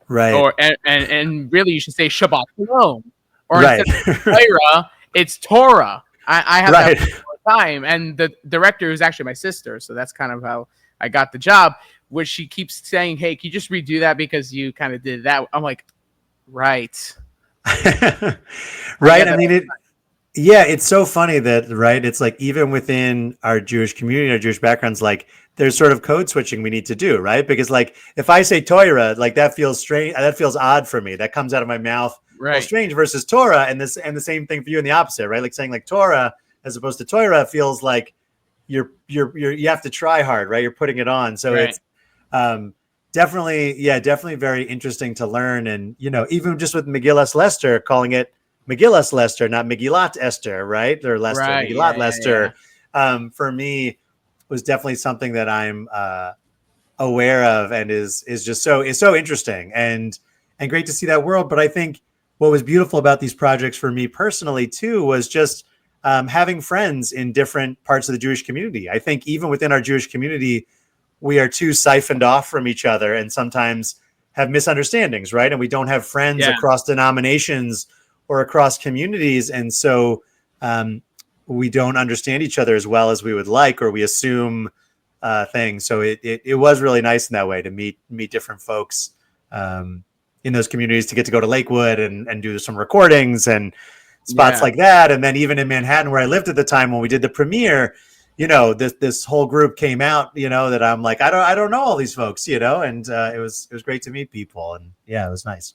right? And really you should say Shabbat Shalom, or instead of Torah, it's Torah. I have that all the time, and the director is actually my sister, so that's kind of how I got the job. Which she keeps saying, "Hey, can you just redo that because you kind of did that?" I'm like, right. Right. I mean, it's so funny that, right, it's like even within our Jewish community, our Jewish backgrounds, like there's sort of code switching we need to do, right? Because like if I say Torah, like that feels strange, that feels odd for me. That comes out of my mouth, right? Strange, versus Torah, and the same thing for you in the opposite, right? Like saying like Torah as opposed to Torah feels like you have to try hard, right? You're putting it on, so it's definitely very interesting to learn. And even just with Megillas Lester, calling it Megillas Lester, not Megillat Esther, right? Or Lester, right, Megillat Lester. For me, was definitely something that I'm aware of, and is just so interesting and great to see that world. But I think what was beautiful about these projects for me personally too was just having friends in different parts of the Jewish community. I think even within our Jewish community, we are too siphoned off from each other and sometimes have misunderstandings, right? And we don't have friends across denominations or across communities. And so we don't understand each other as well as we would like, or we assume things. So it was really nice in that way to meet different folks in those communities, to get to go to Lakewood and do some recordings and spots like that. And then even in Manhattan, where I lived at the time when we did the premiere, this whole group came out, that I'm like, I don't know all these folks, and it was great to meet people, and yeah, it was nice.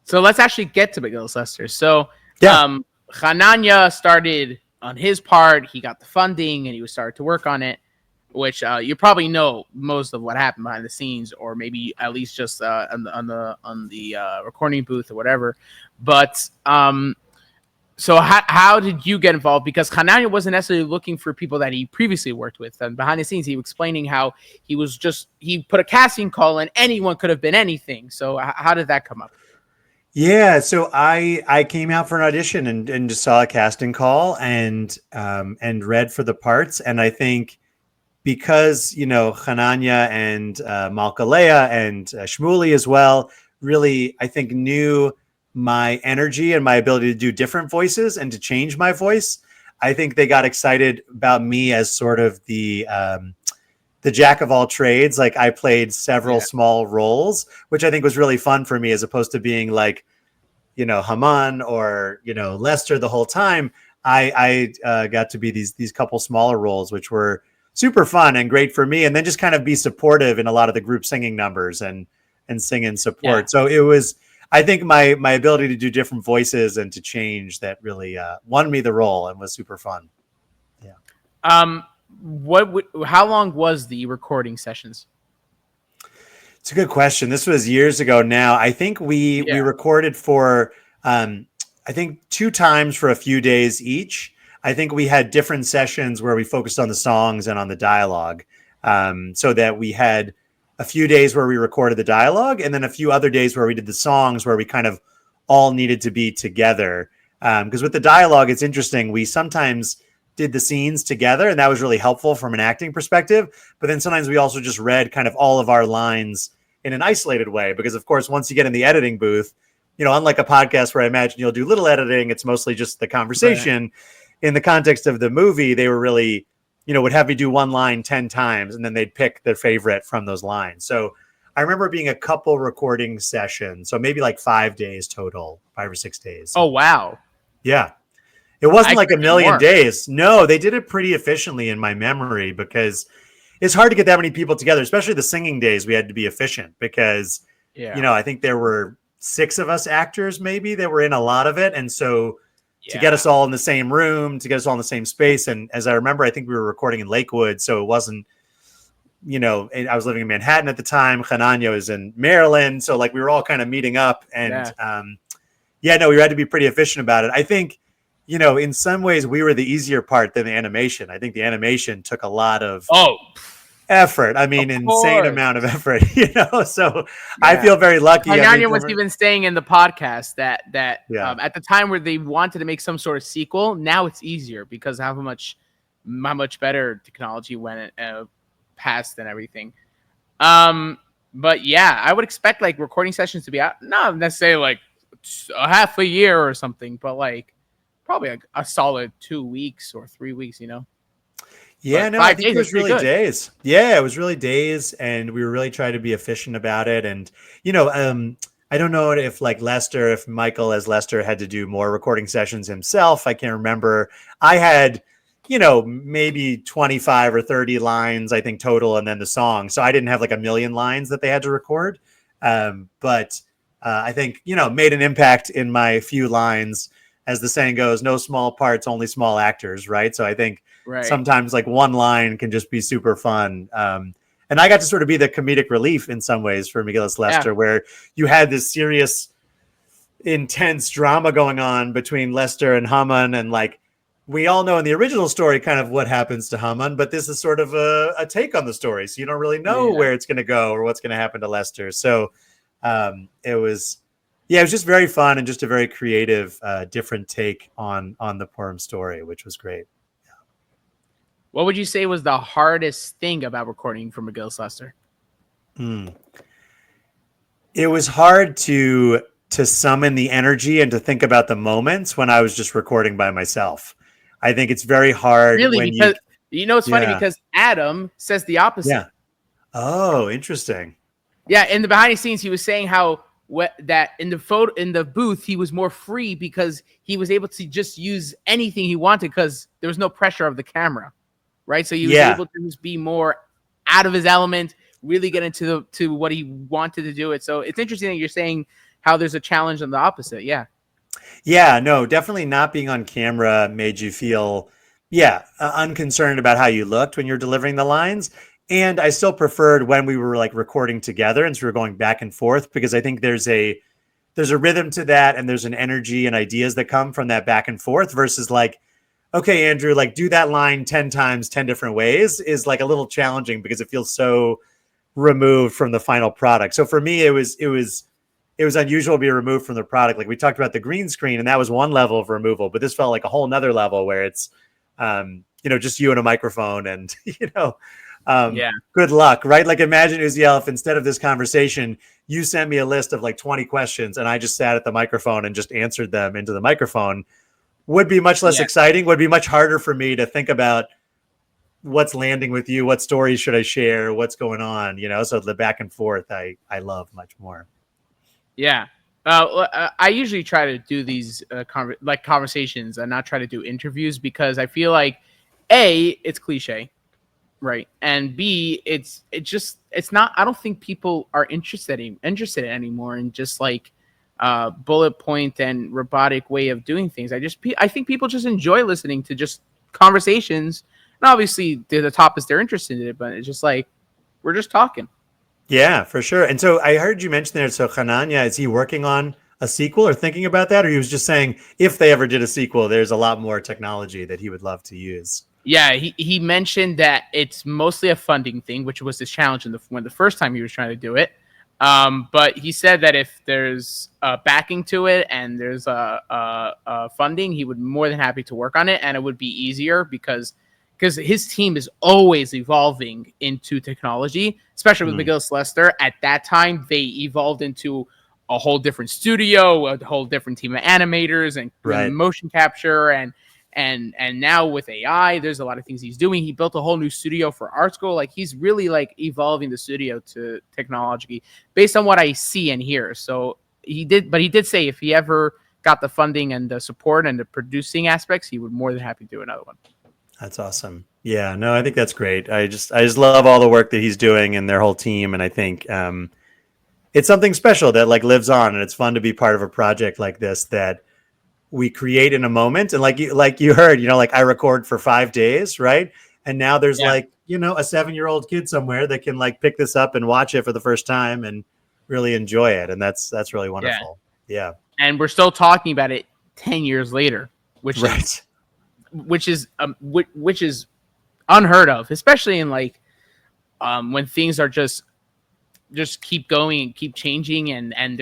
So let's actually get to Megillas Esther. So Yeah. Hananya started on his part. He got the funding and he started to work on it, which you probably know most of what happened behind the scenes, or maybe at least just on the recording booth or whatever. But so how did you get involved? Because Hananya wasn't necessarily looking for people that he previously worked with, and behind the scenes he was explaining how he put a casting call and anyone could have been anything. So how did that come up? Yeah, so I came out for an audition and just saw a casting call and read for the parts, and I think because Hananya and Malkalea and Shmuley as well really, I think, knew my energy and my ability to do different voices and to change my voice. I think they got excited about me as sort of the jack of all trades. Like, I played several small roles, which I think was really fun for me, as opposed to being like, Haman or, Lester the whole time. I got to be these couple smaller roles, which were super fun and great for me. And then just kind of be supportive in a lot of the group singing numbers and sing in support. Yeah. So it was, I think my ability to do different voices and to change that really won me the role and was super fun. Yeah. How long was the recording sessions? It's a good question. This was years ago now. I think we recorded for, I think 2 times for a few days each. I think we had different sessions where we focused on the songs and on the dialogue, so that we had a few days where we recorded the dialogue and then a few other days where we did the songs, where we kind of all needed to be together. Because with the dialogue, it's interesting. We sometimes did the scenes together, and that was really helpful from an acting perspective. But then sometimes we also just read kind of all of our lines in an isolated way, because of course, once you get in the editing booth, unlike a podcast where I imagine you'll do little editing, it's mostly just the conversation. Right. In the context of the movie, they were really, would have me do one line 10 times, and then they'd pick their favorite from those lines. So I remember being a couple recording sessions, so maybe like 5 days total, 5 or 6 days. Oh, wow. Yeah. It wasn't like a million days. No, they did it pretty efficiently in my memory, because it's hard to get that many people together, especially the singing days. We had to be efficient because, I think there were 6 of us actors maybe that were in a lot of it. And so to get us all in the same room, to get us all in the same space. And as I remember, I think we were recording in Lakewood. So it wasn't, I was living in Manhattan at the time. Hananya was in Maryland. So like we were all kind of meeting up, and we had to be pretty efficient about it. I think, in some ways we were the easier part than the animation. I think the animation took a lot of effort. I mean, insane amount of effort, so I feel very lucky. Hananya was even saying in the podcast that at the time where they wanted to make some sort of sequel, now it's easier because of how much better technology went past and everything. But yeah, I would expect like recording sessions to be out, not necessarily like a half a year or something, but like probably a solid 2 weeks or 3 weeks, Yeah, no, I think it was really days. Yeah, it was really days, and we were really trying to be efficient about it. And, I don't know if if Michael as Lester had to do more recording sessions himself. I can't remember. I had, maybe 25 or 30 lines, I think, total, and then the song. So I didn't have like a million lines that they had to record. But I think, made an impact in my few lines. As the saying goes, no small parts, only small actors, right? So I think sometimes like one line can just be super fun. And I got to sort of be the comedic relief in some ways for Megillas Lester, where you had this serious, intense drama going on between Lester and Haman. And like, we all know in the original story kind of what happens to Haman, but this is sort of a take on the story. So you don't really know where it's going to go or what's going to happen to Lester. So it was just very fun and just a very creative, different take on the Purim story, which was great. Yeah. What would you say was the hardest thing about recording for Megillas Lester? It was hard to summon the energy and to think about the moments when I was just recording by myself. I think it's very hard. Really, when because it's funny because Adam says the opposite. Yeah. Oh, interesting. Yeah, in the behind the scenes, he was saying how that in the booth he was more free because he was able to just use anything he wanted because there was no pressure of the camera. right? So he was able to just be more out of his element, really get into to what he wanted to do it. So it's interesting that you're saying how there's a challenge on the opposite. Yeah. Yeah, no, definitely not being on camera made you feel, unconcerned about how you looked when you're delivering the lines. And I still preferred when we were like recording together and so we were going back and forth because I think there's a rhythm to that and there's an energy and ideas that come from that back and forth versus like, okay, Andrew, like do that line 10 times, 10 different ways is like a little challenging because it feels so removed from the final product. So for me, it was unusual to be removed from the product. Like we talked about the green screen and that was one level of removal, but this felt like a whole nother level where it's, just you and a microphone and, good luck, right? Like imagine Uziel, if instead of this conversation, you sent me a list of like 20 questions and I just sat at the microphone and just answered them into the microphone, would be much less exciting, would be much harder for me to think about what's landing with you, what stories should I share, what's going on, so the back and forth I love much more. Yeah. I usually try to do these conversations and not try to do interviews because I feel like A, it's cliche, right? And B, it's not. I don't think people are interested anymore in just like bullet point and robotic way of doing things. I think people just enjoy listening to just conversations. And obviously, they're the topics they're interested in, but it's just like we're just talking. Yeah, for sure. And so I heard you mention there. So Hananya, is he working on a sequel or thinking about that? Or he was just saying if they ever did a sequel, there's a lot more technology that he would love to use. Yeah, he mentioned that it's mostly a funding thing, which was his challenge when the first time he was trying to do it. But he said that if there's backing to it and there's funding, he would more than happy to work on it, and it would be easier because his team is always evolving into technology, especially with Megillas Lester. At that time, they evolved into a whole different studio, a whole different team of animators and motion capture and now with AI, there's a lot of things he's doing. He built a whole new studio for art school. Like he's really like evolving the studio to technology based on what I see and hear. So he did say if he ever got the funding and the support and the producing aspects, he would more than happy to do another one. That's awesome. Yeah, no, I think that's great. I just love all the work that he's doing and their whole team. And I think it's something special that like lives on, and it's fun to be part of a project like this that we create in a moment. And like you heard, like I record for 5 days, right? And now there's a 7-year-old kid somewhere that can like pick this up and watch it for the first time and really enjoy it. And that's really wonderful. Yeah. And we're still talking about it 10 years later, which is unheard of, especially in like when things are just keep going and keep changing, and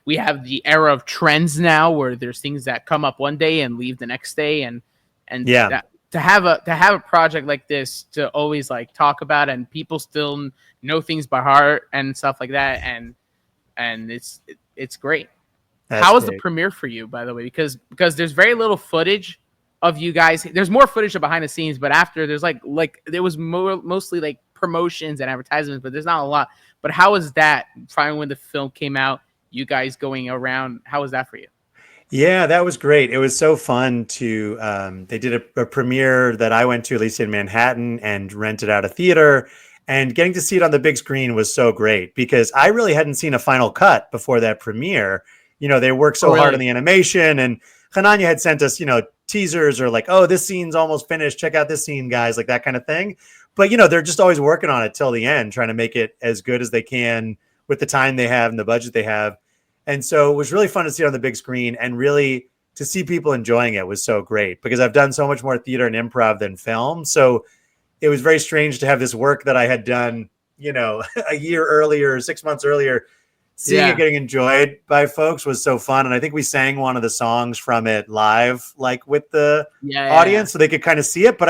we have the era of trends now where there's things that come up one day and leave the next day, and to have a project like this to always like talk about, and people still know things by heart and stuff like that, and it's great. How was the premiere for you, by the way? Because there's very little footage of you guys. There's more footage of behind the scenes, but after there's like there was mostly like promotions and advertisements, but there's not a lot. But how was that finally when the film came out, you guys going around? How was that for you? Yeah, that was great. It was so fun to, they did a premiere that I went to, at least in Manhattan, and rented out a theater, and getting to see it on the big screen was so great because I really hadn't seen a final cut before that premiere. They worked so hard on the animation, and Hananya had sent us, teasers or like, oh, this scene's almost finished. Check out this scene, guys, like that kind of thing. But, they're just always working on it till the end, trying to make it as good as they can with the time they have and the budget they have. And so it was really fun to see it on the big screen, and really to see people enjoying it was so great because I've done so much more theater and improv than film. So it was very strange to have this work that I had done, a year earlier, 6 months earlier. Seeing it getting enjoyed by folks was so fun. And I think we sang one of the songs from it live, like with the audience, so they could kind of see it. But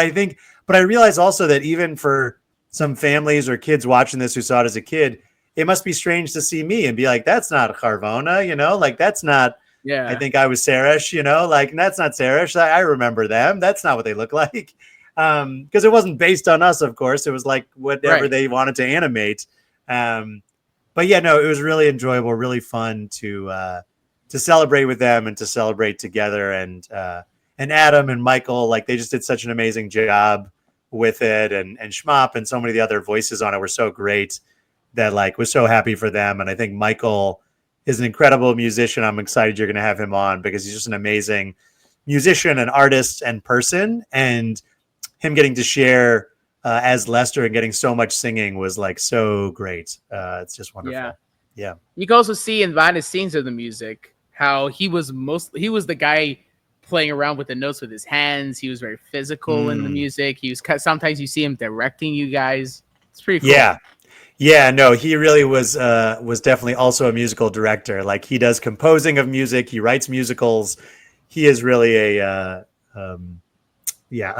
I realized also that even for some families or kids watching this who saw it as a kid, it must be strange to see me and be like, that's not Chavorna, like that's not, I think I was Seresh, like that's not Seresh. I remember them. That's not what they look like. Because it wasn't based on us, of course. It was like whatever they wanted to animate. But yeah, no, it was really enjoyable, really fun to celebrate with them and to celebrate together. And Adam and Michael, like they just did such an amazing job with it, and Schmop and so many of the other voices on it were so great that like was so happy for them. And I think Michael is an incredible musician. I'm excited you're going to have him on because he's just an amazing musician and artist and person. And him getting to share as Lester and getting so much singing was like so great. It's just wonderful. Yeah. You can also see in behind the scenes of the music how he was the guy playing around with the notes with his hands. He was very physical in the music. He was sometimes you see him directing you guys. It's pretty cool. Yeah, no, he really was definitely also a musical director. Like he does composing of music, he writes musicals. He is really a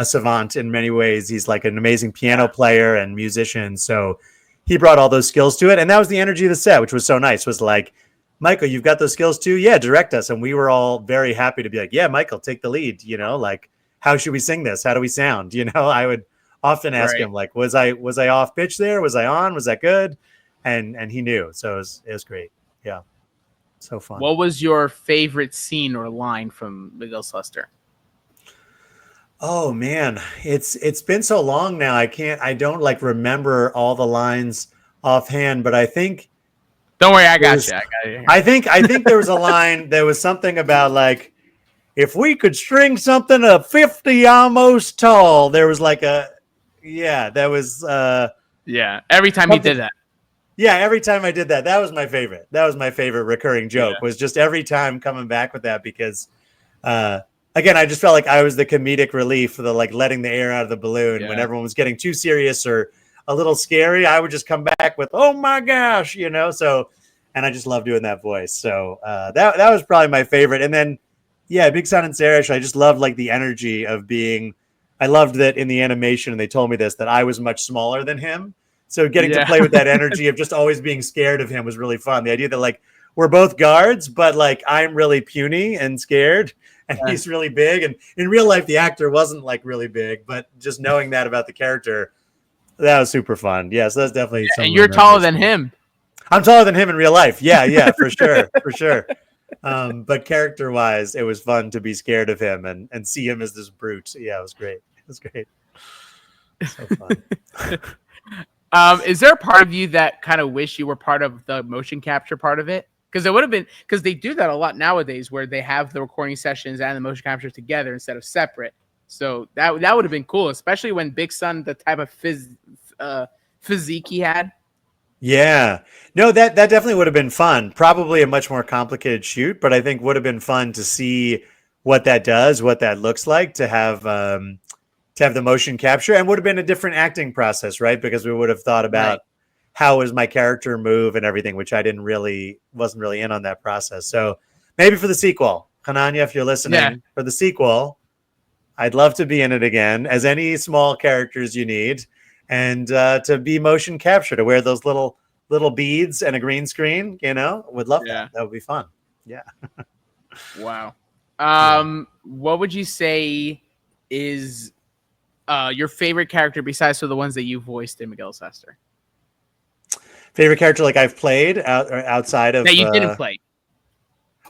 savant in many ways. He's like an amazing piano player and musician. So he brought all those skills to it. And that was the energy of the set, which was so nice. Was like, Michael, you've got those skills too? Yeah, direct us. And we were all very happy to be like, yeah, Michael, take the lead. You know, like, how should we sing this? How do we sound? You know, I would often ask him, like, was I off pitch there? Was I on? Was that good? And he knew. So it was great. Yeah. So fun. What was your favorite scene or line from Megillas Lester? Oh man, it's been so long now. I don't like remember all the lines offhand, but I think don't worry, I got you. I think there was a line. There was something about like, if we could string something 50 almost tall. There was like that was every time he did that. Yeah, every time I did that, that was my favorite. That was my favorite recurring joke. Was just every time coming back with that because again, I just felt like I was the comedic relief for the like letting the air out of the balloon when everyone was getting too serious or a little scary. I would just come back with, oh my gosh, you know. So, and I just love doing that voice. So that was probably my favorite. And then, Big Son and Sarish, I just loved like the energy of being. I loved that in the animation, and they told me this, that I was much smaller than him. So getting to play with that energy of just always being scared of him was really fun. The idea that like we're both guards, but like I'm really puny and scared. And he's really big. And in real life, the actor wasn't like really big, but just knowing that about the character, that was super fun. Yeah, so that's definitely something. And you're taller than him. I'm taller than him in real life. Yeah, for sure. For sure. But character wise, it was fun to be scared of him and see him as this brute. Yeah, it was great. It was great. So fun. Is there a part of you that kind of wish you were part of the motion capture part of it? Because it would have been, because they do that a lot nowadays where they have the recording sessions and the motion capture together instead of separate. So that would have been cool, especially when Big Son, the type of physique he had. Yeah, no, that definitely would have been fun. Probably a much more complicated shoot, but I think would have been fun to see what that does, what that looks like to have the motion capture, and would have been a different acting process, right? Because we would have thought about how was my character move and everything, which I wasn't really in on that process. So maybe for the sequel, Hananya, if you're listening, for the sequel, I'd love to be in it again as any small characters you need, and to be motion capture, to wear those little beads and a green screen, you know, would love that. That would be fun. Yeah. Wow. What would you say is your favorite character besides the ones that you voiced in Megillas Lester? Favorite character like I've played outside of that you didn't play.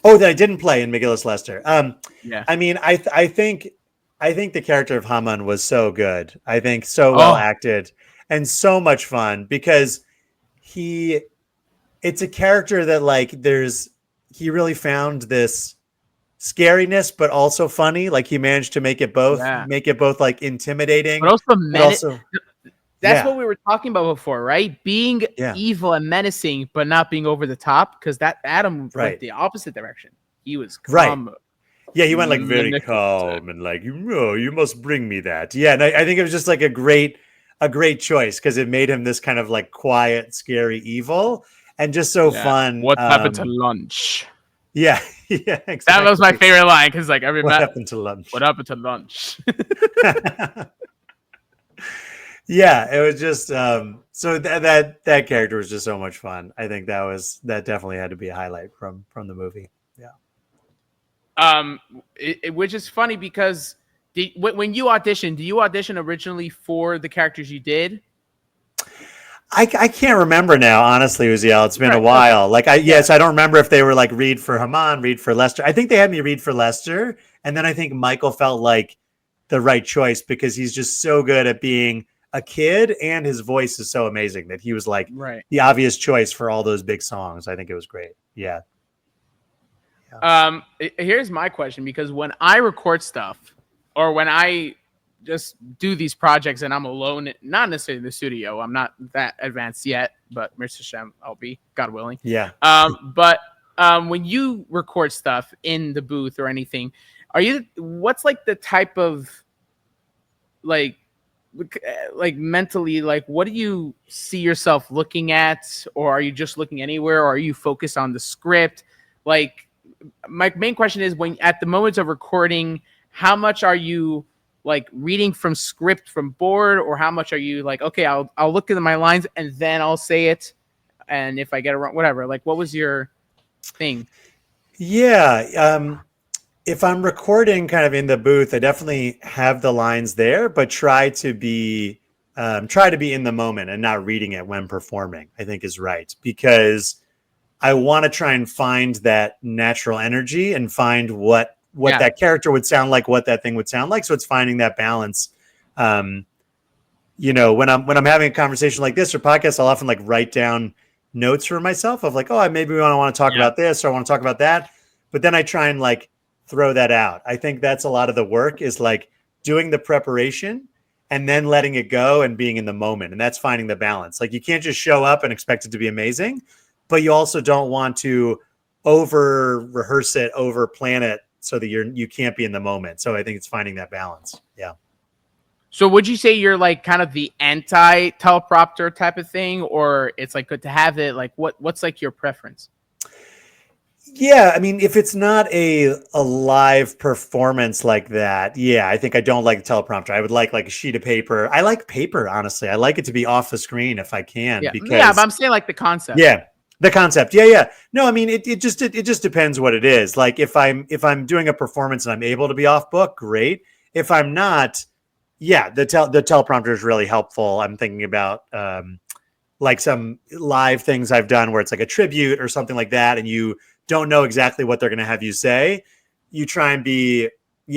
Oh, that I didn't play in Megillas Lester. I mean, I think the character of Haman was so good. I think so well acted and so much fun because it's a character that like he really found this scariness, but also funny. Like he managed to make it both like intimidating, but also That's what we were talking about before, right? Being evil and menacing, but not being over the top. Because that Adam went the opposite direction. He was calm. Right. Yeah, he went like very calm and like, you must bring me that. Yeah, and I think it was just like a great choice because it made him this kind of like quiet, scary evil and just so fun. What happened to lunch? Yeah, exactly. That was my favorite line because like what happened to lunch? What happened to lunch? Yeah, it was just so that character was just so much fun. I think that definitely had to be a highlight from the movie. Yeah. Which is funny because when you auditioned, do you audition originally for the characters you did? I can't remember now, honestly, Uziel. It's been a while. Like I don't remember if they were like read for Haman, read for Lester. I think they had me read for Lester, and then I think Michael felt like the right choice because he's just so good at being a kid, and his voice is so amazing that he was like Right. the obvious choice for all those big songs. I think it was great. Yeah. Here's my question, because when I record stuff or when I just do these projects and I'm alone, not necessarily in the studio, I'm not that advanced yet, but Mr. Shem, I'll be, God willing. Yeah. But when you record stuff in the booth or anything, what's like the type of like mentally, like what do you see yourself looking at, or are you just looking anywhere, or are you focused on the script? Like, my main question is, when at the moments of recording, how much are you like reading from script from board, or how much are you like, okay, I'll look at my lines and then I'll say it, and if I get it wrong, whatever. Like, what was your thing? Yeah. If I'm recording kind of in the booth, I definitely have the lines there, but try to be in the moment and not reading it when performing, I think is right, because I want to try and find that natural energy and find what that character would sound like, what that thing would sound like. So it's finding that balance. When I'm having a conversation like this or podcast, I'll often like write down notes for myself of like, oh, maybe we want to talk about this, or I want to talk about that. But then I try and like throw that out. I think that's a lot of the work, is like doing the preparation and then letting it go and being in the moment. And that's finding the balance. Like, you can't just show up and expect it to be amazing, but you also don't want to over rehearse it, over plan it so that you can't be in the moment. So I think it's finding that balance. Yeah. So would you say you're like kind of the anti teleprompter type of thing, or it's like good to have it? Like, what's like your preference? Yeah, I mean, if it's not a live performance like that, yeah, I think I don't like the teleprompter. I would like a sheet of paper. I like paper, honestly. I like it to be off the screen if I can. But I'm saying like the concept. Yeah, the concept. Yeah. No, I mean, it just depends what it is. Like, if I'm doing a performance and I'm able to be off book, great. If I'm not, yeah, the teleprompter is really helpful. I'm thinking about like some live things I've done where it's like a tribute or something like that, and you don't know exactly what they're going to have you say. You try and be,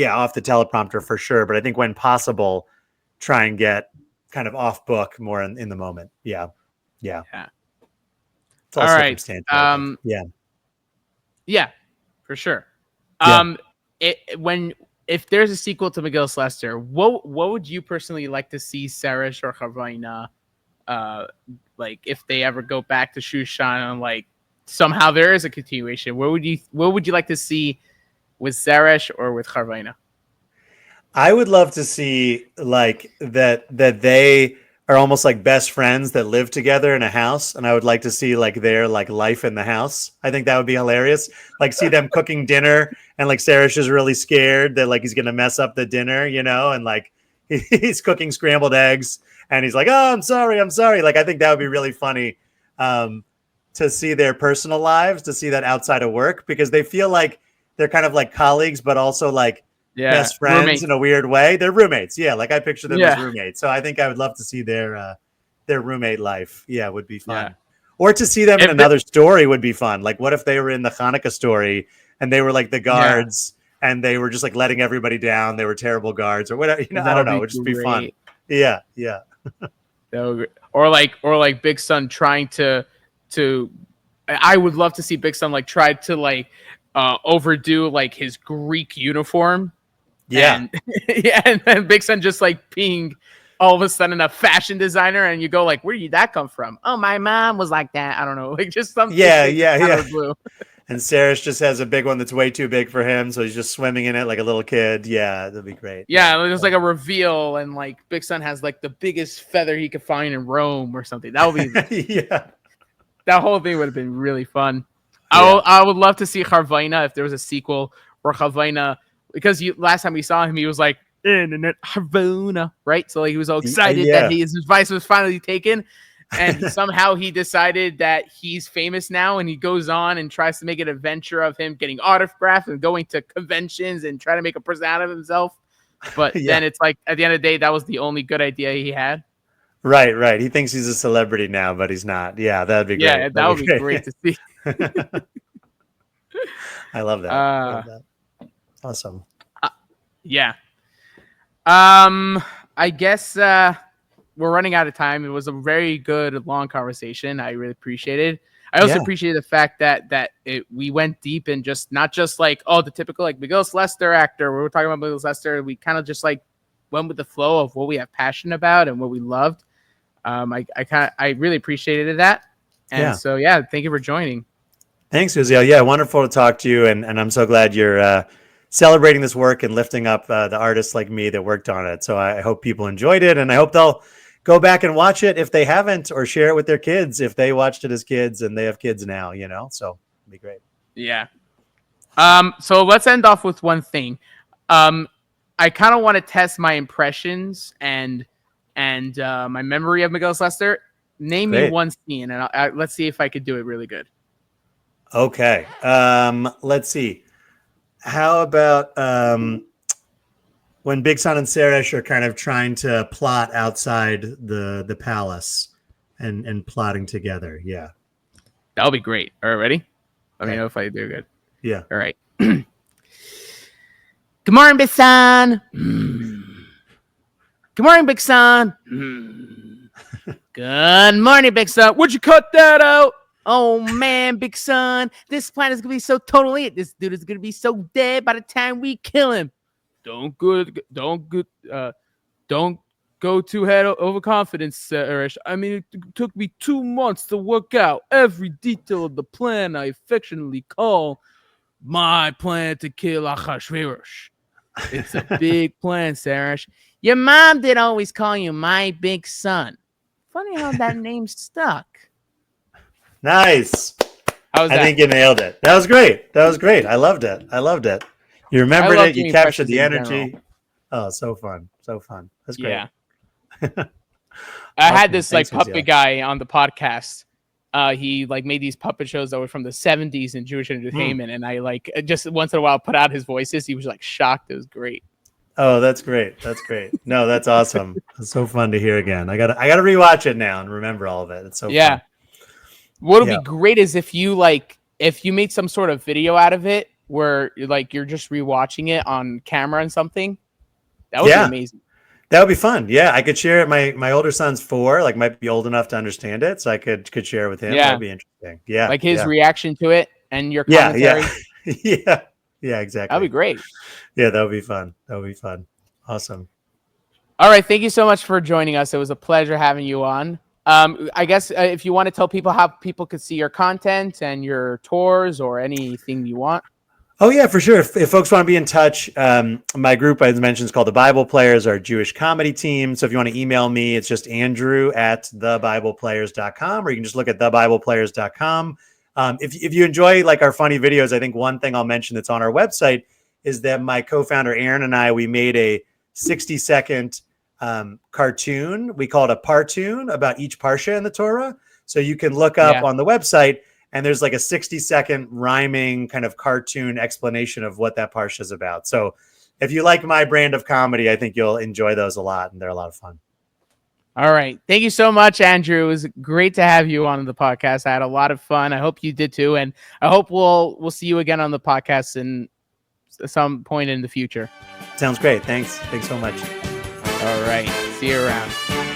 off the teleprompter for sure. But I think when possible, try and get kind of off book, more in the moment. Yeah. It's all circumstantial. Yeah, for sure. If there's a sequel to Megillas Lester, what would you personally like to see Sarish or Chavorna, like if they ever go back to Shushan, and like somehow there is a continuation? What would you like to see with Sarish or with Chavorna? I would love to see like that they are almost like best friends that live together in a house, and I would like to see like their like life in the house. I think that would be hilarious. Like, see them cooking dinner, and like Sarish is really scared that like he's gonna mess up the dinner, and like he's cooking scrambled eggs, and he's like, "Oh, I'm sorry." Like, I think that would be really funny. To see their personal lives, to see that outside of work, because they feel like they're kind of like colleagues, but also like best friends roommates. In a weird way. They're roommates. Yeah. Like, I picture them as roommates. So I think I would love to see their roommate life. Yeah. Would be fun. Yeah. Or to see them in another story would be fun. Like, what if they were in the Hanukkah story and they were like the guards and they were just like letting everybody down. They were terrible guards or whatever, I don't know. It would just be fun. Yeah. Or like Big Son trying to I would love to see Big Son like try to like overdo like his Greek uniform. And then Big Son just like being all of a sudden a fashion designer, and you go like, where did that come from? Oh, my mom was like that. I don't know, like just something. Blue. And Sarish just has a big one that's way too big for him, so he's just swimming in it like a little kid. Yeah, that'd be great. Yeah, there's like a reveal, and like Big Son has like the biggest feather he could find in Rome or something. That would be that whole thing would have been really fun. I would love to see Chavorna if there was a sequel where Chavorna, because last time we saw him, he was like Chavorna, right? So like, he was all excited that his advice was finally taken. And somehow he decided that he's famous now, and he goes on and tries to make an adventure of him getting autographed and going to conventions and trying to make a person out of himself. But then it's like, at the end of the day, that was the only good idea he had. Right. He thinks he's a celebrity now, but he's not. Yeah, that'd be great. Yeah, that would be great to see. I love that. Awesome. I guess we're running out of time. It was a very good long conversation. I really appreciate it. I also appreciate the fact that we went deep and just not just like the typical like Megillas Lester actor. We were talking about Megillas Lester. We kind of just like went with the flow of what we have passion about and what we loved. I really appreciated that. And so thank you for joining. Thanks, Uziel. Yeah, wonderful to talk to you, and I'm so glad you're celebrating this work and lifting up the artists like me that worked on it. So I hope people enjoyed it, and I hope they'll go back and watch it if they haven't, or share it with their kids if they watched it as kids and they have kids now. So it'd be great. Yeah. So let's end off with one thing. I kind of want to test my impressions and my memory of Megillas Lester. Name me one scene, and let's see if I could do it really good. Okay. Let's see. How about when Big Son and Seresh are kind of trying to plot outside the palace and plotting together? Yeah. That'll be great. All right, ready? Let me know if I do good. Yeah. All right. Good morning, Big Son. Good morning, Big Son. Good morning, Big Son. Would you cut that out? Oh man, Big Son, this plan is gonna be so totally. This dude is gonna be so dead by the time we kill him. Don't go too head overconfidence, Erish. I mean, it took me 2 months to work out every detail of the plan I affectionately call my plan to kill Achashverosh. It's a big plan, Sarash. Your mom did always call you my big son. Funny how that name stuck. Nice. How was that? I think you nailed it. That was great. I loved it. You remembered it. You captured the energy. Oh, so fun. That's great. Yeah. I had this puppet guy on the podcast. He made these puppet shows that were from the 70s in Jewish entertainment, and I just once in a while put out his voices. He was shocked. It was great. Oh, that's great. No, that's awesome. It's so fun to hear again. I gotta rewatch it now and remember all of it. It's so fun. What'll be great is if you made some sort of video out of it where you're just rewatching it on camera and something. That would be amazing. That would be fun. Yeah, I could share it. My older son's 4, might be old enough to understand it, so I could share it with him. Yeah. That'd be interesting. Yeah. His reaction to it and your commentary. Yeah, exactly. That'd be great. Yeah, that would be fun. Awesome. All right, thank you so much for joining us. It was a pleasure having you on. I guess if you want to tell people how people could see your content and your tours or anything you want. Oh, yeah, for sure. If folks want to be in touch, my group, as mentioned, is called The Bible Players, our Jewish comedy team. So if you want to email me, it's just andrew@thebibleplayers.com, or you can just look at thebibleplayers.com. If you enjoy our funny videos, I think one thing I'll mention that's on our website is that my co-founder, Aaron, and we made a 60-second cartoon. We call it a partoon about each parsha in the Torah. So you can look up on the website, and there's a 60-second rhyming kind of cartoon explanation of what that parsha is about. So if you like my brand of comedy, I think you'll enjoy those a lot, and they're a lot of fun. All right. Thank you so much, Andrew. It was great to have you on the podcast. I had a lot of fun. I hope you did too. And I hope we'll see you again on the podcast in some point in the future. Sounds great. Thanks so much. All right. See you around.